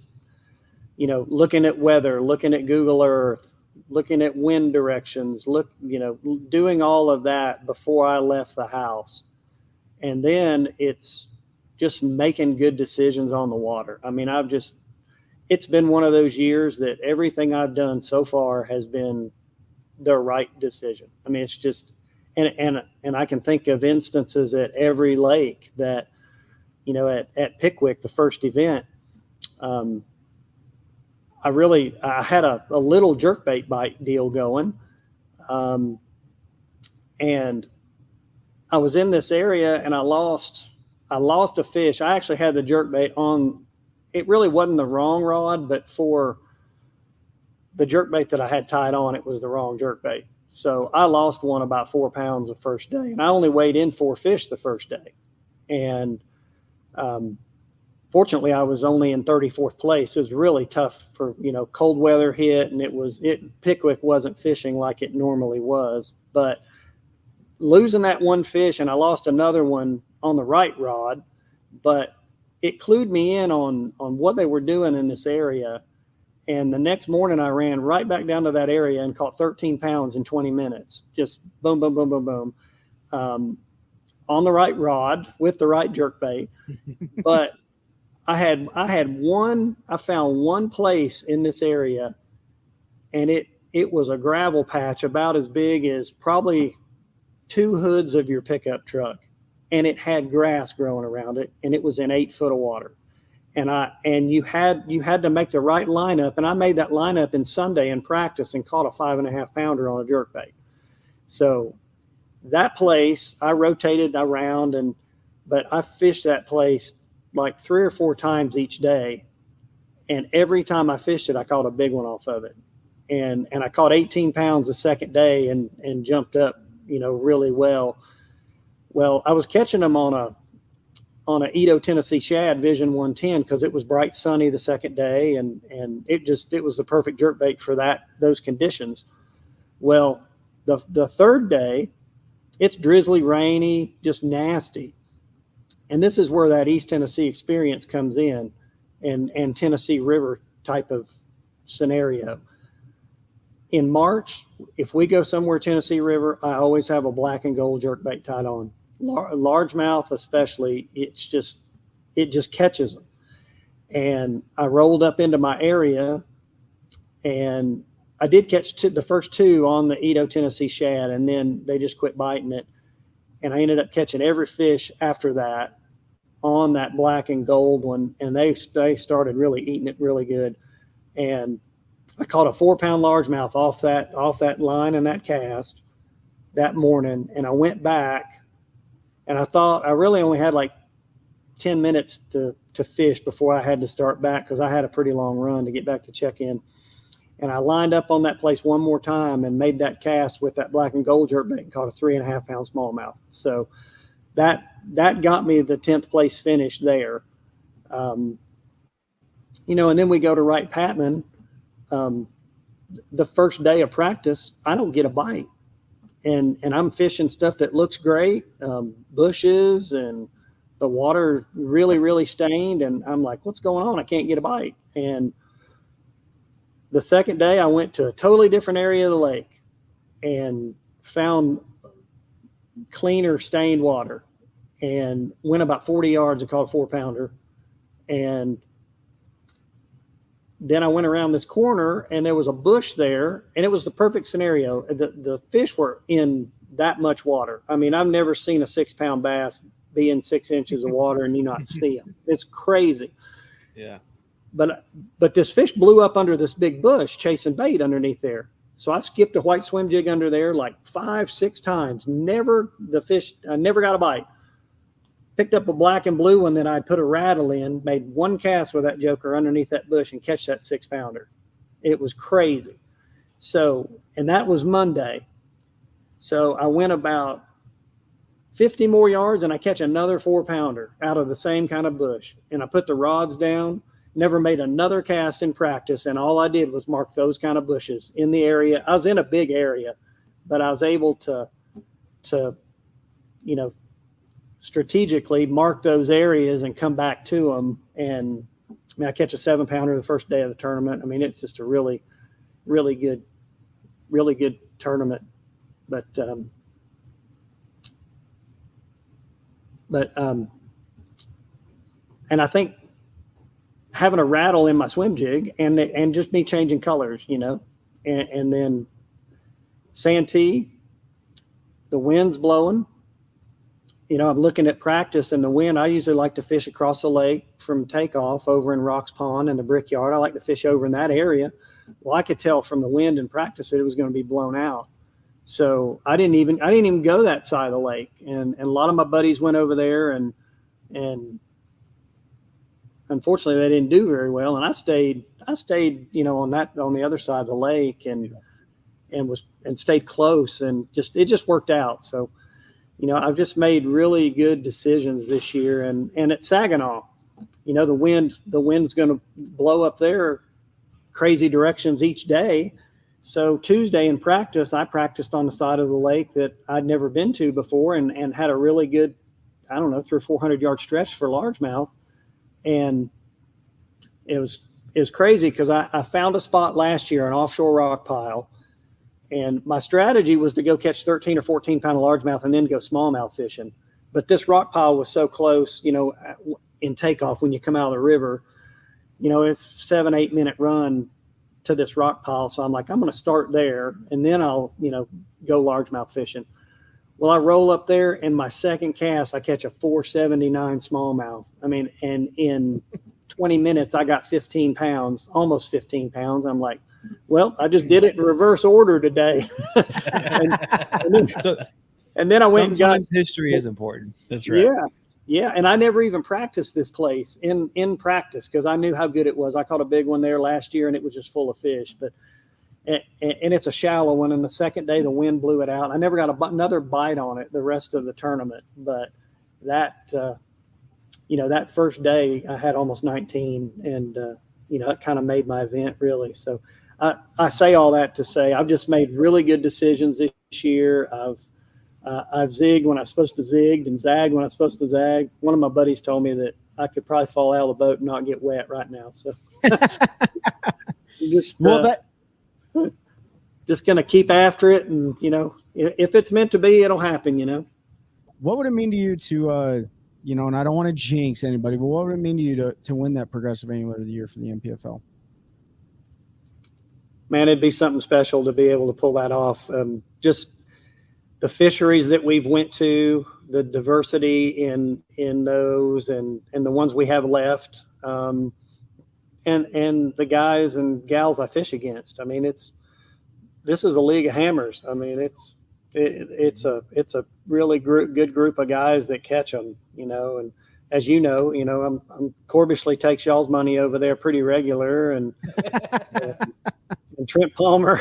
looking at weather, looking at Google Earth, looking at wind directions, doing all of that before I left the house. And then it's just making good decisions on the water. I mean, it's been one of those years that everything I've done so far has been the right decision. I mean, it's just, and I can think of instances at every lake that, at Pickwick, the first event, I had a little jerkbait bite deal going. And I was in this area and I lost a fish. I actually had the jerkbait on. It really wasn't the wrong rod, but for the jerkbait that I had tied on, it was the wrong jerkbait. So I lost one about 4 pounds the first day, and I only weighed in 4 fish the first day. And fortunately, I was only in 34th place. It was really tough for, cold weather hit, and Pickwick wasn't fishing like it normally was. But losing that one fish, and I lost another one on the right rod, but it clued me in on what they were doing in this area. And the next morning I ran right back down to that area and caught 13 pounds in 20 minutes. Just boom, boom, boom, boom, boom. On the right rod with the right jerkbait. But I found one place in this area, and it was a gravel patch about as big as probably 2 hoods of your pickup truck. And it had grass growing around it, and it was in 8 foot of water. And you had to make the right lineup. And I made that lineup in Sunday in practice and caught a 5.5 pounder on a jerkbait. So that place, I rotated around, but I fished that place like 3 or 4 times each day. And every time I fished it, I caught a big one off of it. And I caught 18 pounds the second day and jumped up, really well. Well, I was catching them on a Edo, Tennessee shad Vision 110 because it was bright sunny the second day, and it was the perfect jerkbait for those conditions. Well, the third day, it's drizzly, rainy, just nasty. And this is where that East Tennessee experience comes in, and Tennessee River type of scenario. In March, if we go somewhere Tennessee River, I always have a black and gold jerkbait tied on. Largemouth especially, it just catches them. And I rolled up into my area, and I did catch the first 2 on the Edo, Tennessee shad, and then they just quit biting it. And I ended up catching every fish after that on that black and gold one, and they started really eating it really good. And I caught a 4-pound largemouth off that line and that cast that morning, and I went back. And I thought I really only had like 10 minutes to fish before I had to start back because I had a pretty long run to get back to check-in. And I lined up on that place one more time and made that cast with that black and gold jerkbait and caught a 3.5-pound smallmouth. So that got me the 10th place finish there. And then we go to Wright Patman. The first day of practice, I don't get a bite. And I'm fishing stuff that looks great, bushes, and the water really, really stained. And I'm like, what's going on? I can't get a bite. And the second day I went to a totally different area of the lake and found cleaner stained water and went about 40 yards and caught a 4-pounder. And then I went around this corner and there was a bush there, and it was the perfect scenario. The fish were in that much water. I mean, I've never seen a 6-pound bass be in 6 inches of water and you not see them. It's crazy. Yeah. But this fish blew up under this big bush chasing bait underneath there. So I skipped a white swim jig under there like 5-6 times. I never got a bite. Picked up a black and blue one that I'd put a rattle in, made one cast with that joker underneath that bush and catch that 6-pounder. It was crazy. So, and that was Monday. So I went about 50 more yards and I catch another 4-pounder out of the same kind of bush. And I put the rods down, never made another cast in practice. And all I did was mark those kind of bushes in the area. I was in a big area, but I was able to strategically mark those areas and come back to them. And I mean, I catch a 7-pounder the first day of the tournament. I mean, it's just a really, really good tournament. But and I think having a rattle in my swim jig and just me changing colors, and then Santee, the wind's blowing. I'm looking at practice and the wind. I usually like to fish across the lake from takeoff over in Rocks Pond and the Brickyard. I like to fish over in that area. Well, I could tell from the wind in practice that it was going to be blown out. So I didn't even go that side of the lake. And a lot of my buddies went over there and unfortunately they didn't do very well. And I stayed, on the other side of the lake and stayed close, and it just worked out. So, I've just made really good decisions this year. And at Saginaw, the wind's going to blow up there crazy directions each day. So Tuesday in practice, I practiced on the side of the lake that I'd never been to before and had a really good, 300 or 400 yard stretch for largemouth. And it was crazy because I found a spot last year, an offshore rock pile. And my strategy was to go catch 13 or 14 pound of largemouth and then go smallmouth fishing. But this rock pile was so close, in takeoff when you come out of the river, it's 7-8 minute run to this rock pile. So I'm like, I'm going to start there and then I'll, go largemouth fishing. Well, I roll up there and my second cast, I catch a 479 smallmouth. I mean, and in 20 minutes, I got 15 pounds, almost 15 pounds. I'm like, well, I just did it in reverse order today. and then I went and got history is important. That's right. Yeah. And I never even practiced this place in practice because I knew how good it was. I caught a big one there last year and it was just full of fish, but it's a shallow one. And the second day the wind blew it out. I never got another bite on it the rest of the tournament, but that, that first day I had almost 19 and, it kind of made my event really. So I say all that to say I've just made really good decisions this year. I've zigged when I'm supposed to zig and zagged when I'm supposed to zag. One of my buddies told me that I could probably fall out of the boat and not get wet right now. So just going to keep after it. And, if it's meant to be, it'll happen, What would it mean to you to, and I don't want to jinx anybody, but what would it mean to you to win that Progressive Angler of the Year for the NPFL? Man, it'd be something special to be able to pull that off. Just the fisheries that we've went to, the diversity in those and the ones we have left, and the guys and gals I fish against. I mean, this is a league of hammers. I mean, it's a really good group of guys that catch them, and as I'm Corbishley takes y'all's money over there pretty regular, and Trent Palmer,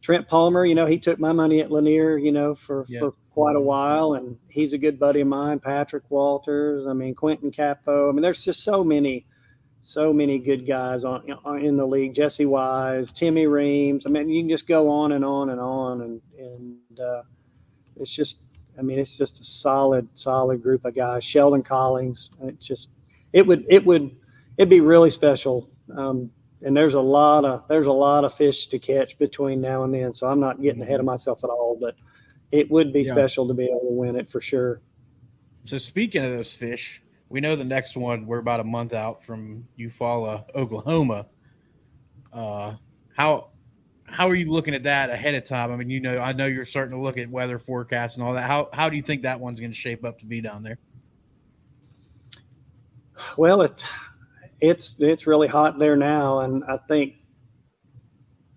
he took my money at Lanier, for quite a while, and he's a good buddy of mine. Patrick Walters, Quentin Capo. There's just so many good guys in the league. Jesse Wise, Timmy Reams. You can just go on and on and on, and it's just a solid group of guys. Sheldon Collins. It'd be really special. And there's a lot of fish to catch between now and then. So I'm not getting ahead of myself at all, but it would be special to be able to win it for sure. So speaking of those fish, we know the next one, we're about a month out from Eufaula, Oklahoma. How are you looking at that ahead of time? I know you're starting to look at weather forecasts and all that. How do you think that one's going to shape up to be down there? Well, it's really hot there now, and I think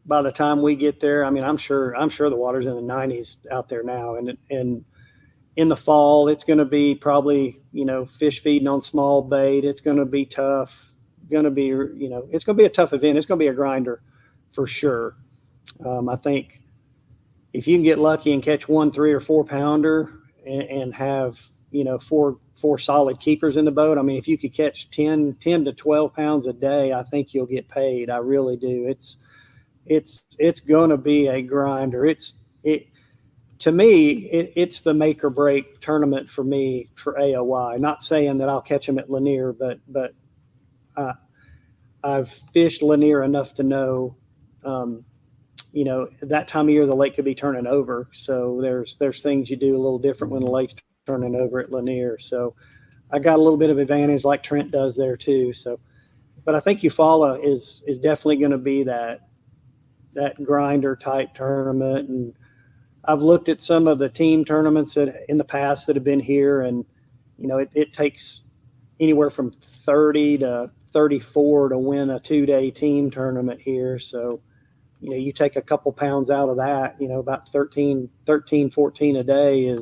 by the time we get there, I'm sure the water's in the 90s out there now, and in the fall it's going to be probably fish feeding on small bait. It's going to be tough. It's going to be a tough event. It's going to be a grinder for sure. I think if you can get lucky and catch 1 3 or 4 pounder and have four solid keepers in the boat. If you could catch 10 to 12 pounds a day, I think you'll get paid. I really do. It's going to be a grinder. to me, it's the make or break tournament for me for AOY. Not saying that I'll catch them at Lanier, but I've fished Lanier enough to know, that time of year the lake could be turning over. So there's things you do a little different when the lake's turning over at Lanier. So I got a little bit of advantage like Trent does there too. So, but I think Eufaula is definitely going to be that grinder type tournament. And I've looked at some of the team tournaments that in the past that have been here, and it takes anywhere from 30 to 34 to win a 2-day team tournament here. So, you take a couple pounds out of that, about 13, 14 a day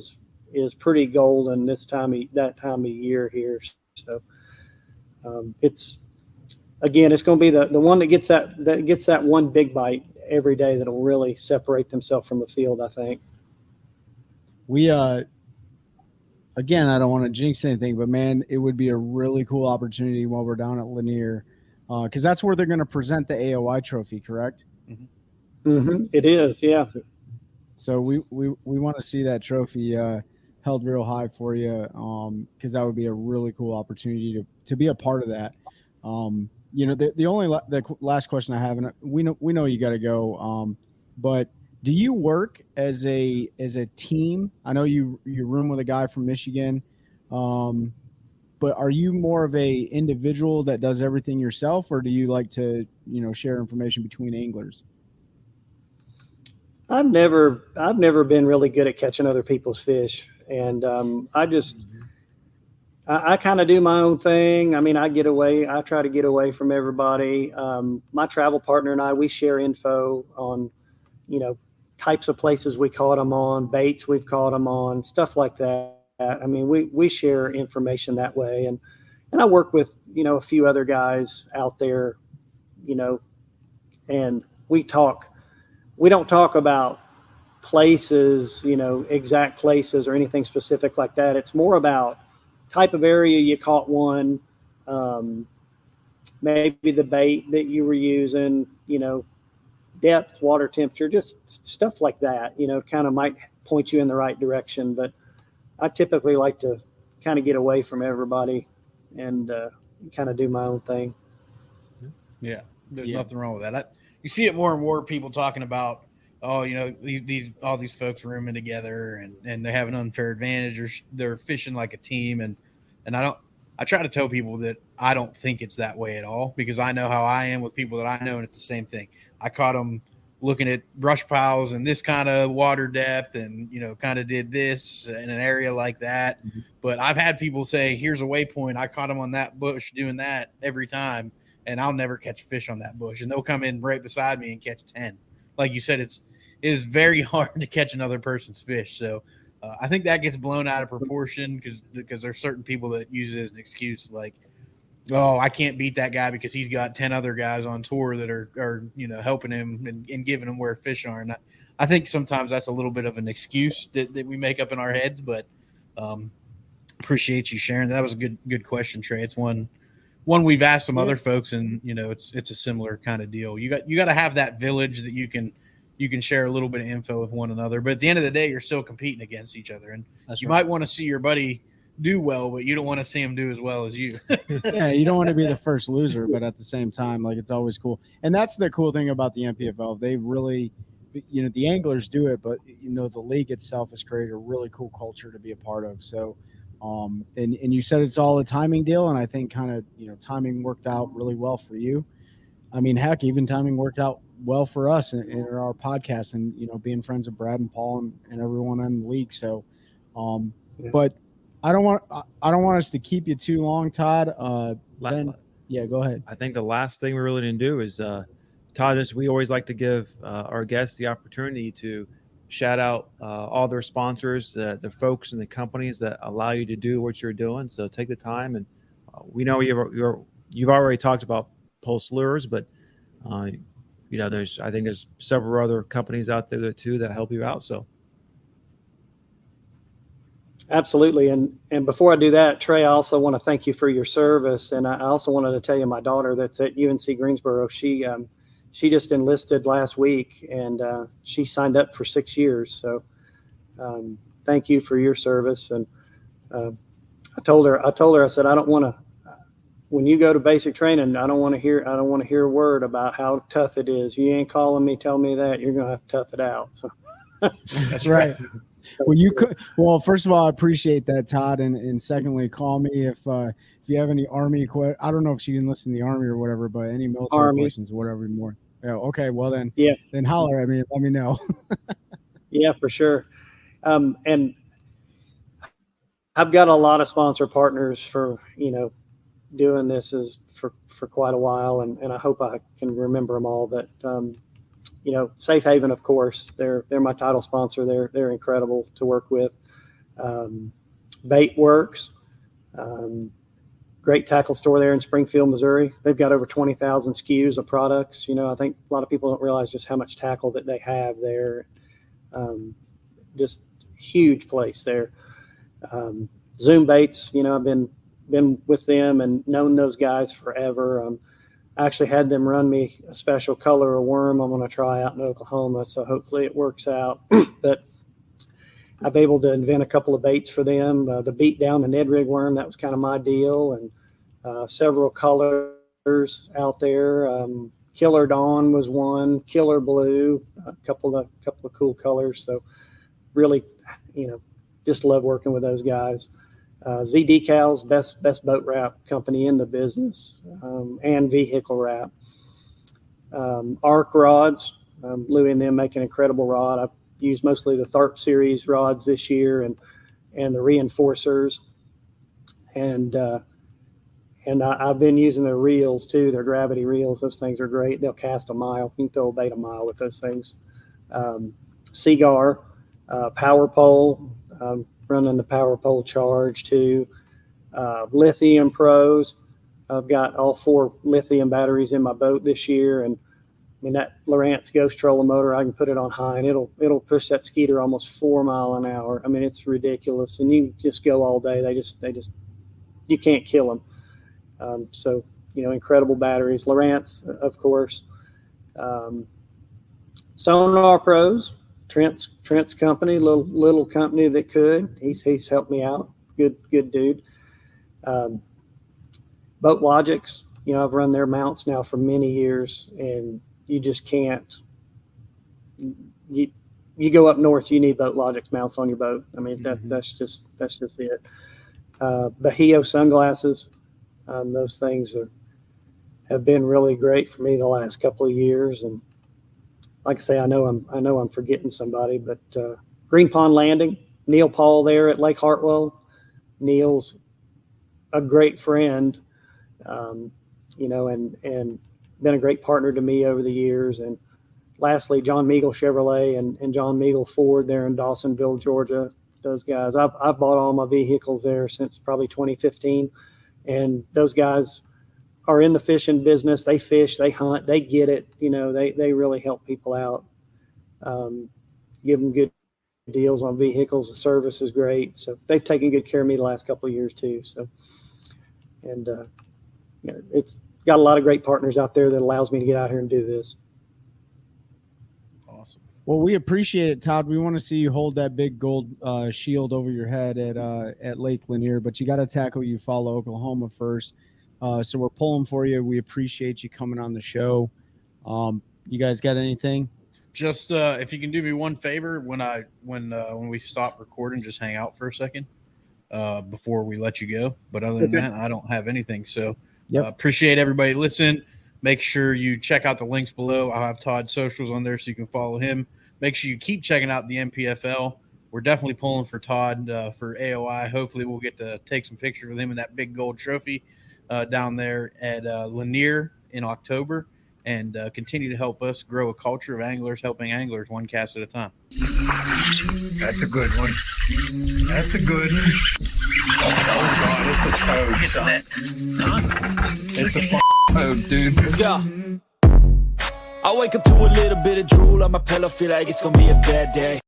is pretty golden that time of year here. So it's going to be the one that gets that one big bite every day that'll really separate themselves from the field, I think. We again, I don't want to jinx anything, but man, it would be a really cool opportunity while we're down at Lanier, because that's where they're going to present the AOY trophy, correct? Mm-hmm. It is, yeah. So we want to see that trophy held real high for you, because that would be a really cool opportunity to be a part of that. The last question I have, and we know you got to go, but do you work as a team? I know you room with a guy from Michigan, but are you more of a individual that does everything yourself, or do you like to share information between anglers? I've never been really good at catching other people's fish, and I kind of do my own thing. I mean, I try to get away from everybody. My travel partner and I, we share info on, types of places we caught them on, baits we've caught them on, stuff like that. I mean, we share information that way. And I work with, a few other guys out there, and we don't talk about places, exact places or anything specific like that. It's more about type of area you caught one, maybe the bait that you were using, depth, water temperature, just stuff like that, kind of might point you in the right direction. But I typically like to kind of get away from everybody and kind of do my own thing. Yeah, there's nothing wrong with that. You see it more and more people talking about, all these folks rooming together and they have an unfair advantage, or they're fishing like a team. And I try to tell people that I don't think it's that way at all, because I know how I am with people that I know, and it's the same thing. I caught them looking at brush piles and this kind of water depth, and kind of did this in an area like that. Mm-hmm. But I've had people say, here's a waypoint, I caught them on that bush doing that every time, and I'll never catch fish on that bush. And they'll come in right beside me and catch 10. Like you said, it is very hard to catch another person's fish. So I think that gets blown out of proportion because there's certain people that use it as an excuse, like, oh, I can't beat that guy because he's got 10 other guys on tour that are helping him and giving him where fish are. And I think sometimes that's a little bit of an excuse that we make up in our heads. But appreciate you sharing. That was a good question, Trey. It's one we've asked some other folks, and it's a similar kind of deal. You got to have that village that you can share a little bit of info with one another. But at the end of the day, you're still competing against each other, and you might want to see your buddy do well, but you don't want to see him do as well as you. Yeah, you don't want to be the first loser, but at the same time, like, it's always cool. And that's the cool thing about the NPFL. They really, the anglers do it, but the league itself has created a really cool culture to be a part of. So and you said it's all a timing deal, and I think kind of timing worked out really well for you. I mean, heck, even timing worked out well for us in our podcast, and being friends with Brad and Paul and everyone in the league. So but I don't want us to keep you too long, Todd. Yeah, go ahead. I think the last thing we really didn't do is Todd, we always like to give our guests the opportunity to shout out all their sponsors, the folks and the companies that allow you to do what you're doing. So take the time, and we know you've already talked about Pulse Lures, but there's several other companies out there too that help you out. So absolutely. And before I do that, Trey, I also want to thank you for your service. And I also wanted to tell you, my daughter that's at UNC Greensboro, she just enlisted last week, and she signed up for 6 years. So Thank you for your service. And I told her, I said, I don't want to, when you go to basic training, I don't want to hear a word about how tough it is. You ain't calling me, tell me that. You're going to have to tough it out. So that's right. Well, you could. Well, first of all, I appreciate that, Todd, and secondly, call me if you have any Army I don't know if you can listen to the Army or whatever, but any military questions, whatever more. Yeah. Okay. Well, then holler at me. Let me know. Yeah, for sure. And I've got a lot of sponsor partners for doing this for quite a while, and I hope I can remember them all. But Safe Haven, of course, they're my title sponsor. They're incredible to work with. Bait Works, great tackle store there in Springfield, Missouri. They've got over 20,000 SKUs of products. I think a lot of people don't realize just how much tackle that they have there. Just huge place there. Zoom Baits, I've been with them and known those guys forever. I actually had them run me a special color of worm I'm going to try out in Oklahoma, so hopefully it works out. But I've been able to invent a couple of baits for them. The Beat Down the Ned Rig worm, that was kind of my deal, and several colors out there. Killer Dawn was one, Killer Blue, a couple of cool colors. So really, just love working with those guys. Z Decals, best boat wrap company in the business, and vehicle wrap. Arc rods, Louie and them make an incredible rod. I've used mostly the Tharp series rods this year, and the reinforcers, and I've been using their reels too. Their gravity reels, those things are great. They'll cast a mile. You can throw a bait a mile with those things. Seagar, power pole. Running the power pole charge too. Lithium Pros. I've got all 4 lithium batteries in my boat this year, and that Lowrance Ghost trolling motor, I can put it on high, and it'll push that Skeeter almost 4 miles an hour. It's ridiculous, and you just go all day. They just you can't kill them. So incredible batteries. Lowrance, of course. Sonar Pros. Trent's company, little company that could. He's helped me out. Good dude. Boat Logics, I've run their mounts now for many years, and you just can't. You go up north, you need Boat Logics mounts on your boat. That's just it. Bahio sunglasses, those things have been really great for me the last couple of years, and like I say, I know I'm forgetting somebody, but Green Pond Landing, Neil Paul there at Lake Hartwell. Neil's a great friend, and been a great partner to me over the years. And lastly, John Meagle Chevrolet and John Meagle Ford there in Dawsonville, Georgia. Those guys, I've bought all my vehicles there since probably 2015, and those guys are in the fishing business. They fish, they hunt, they get it. They really help people out. Give them good deals on vehicles. The service is great. So they've taken good care of me the last couple of years too. So, and it's got a lot of great partners out there that allows me to get out here and do this. Awesome. Well, we appreciate it, Todd. We want to see you hold that big gold shield over your head at Lake Lanier, but you got to tackle Eufaula, Oklahoma first. So we're pulling for you. We appreciate you coming on the show. You guys got anything? Just if you can do me one favor, when we stop recording, just hang out for a second before we let you go. But other than that, I don't have anything. So appreciate everybody listening. Make sure you check out the links below. I'll have Todd's socials on there so you can follow him. Make sure you keep checking out the NPFL. We're definitely pulling for Todd for AOY. Hopefully we'll get to take some pictures with him in that big gold trophy down there at Lanier in October, and continue to help us grow a culture of anglers helping anglers one cast at a time. That's a good one. That's a good one. Oh, God, it's a toad, son. It's a toad, dude. Let's go. I wake up to a little bit of drool on my pillow, feel like it's gonna be a bad day.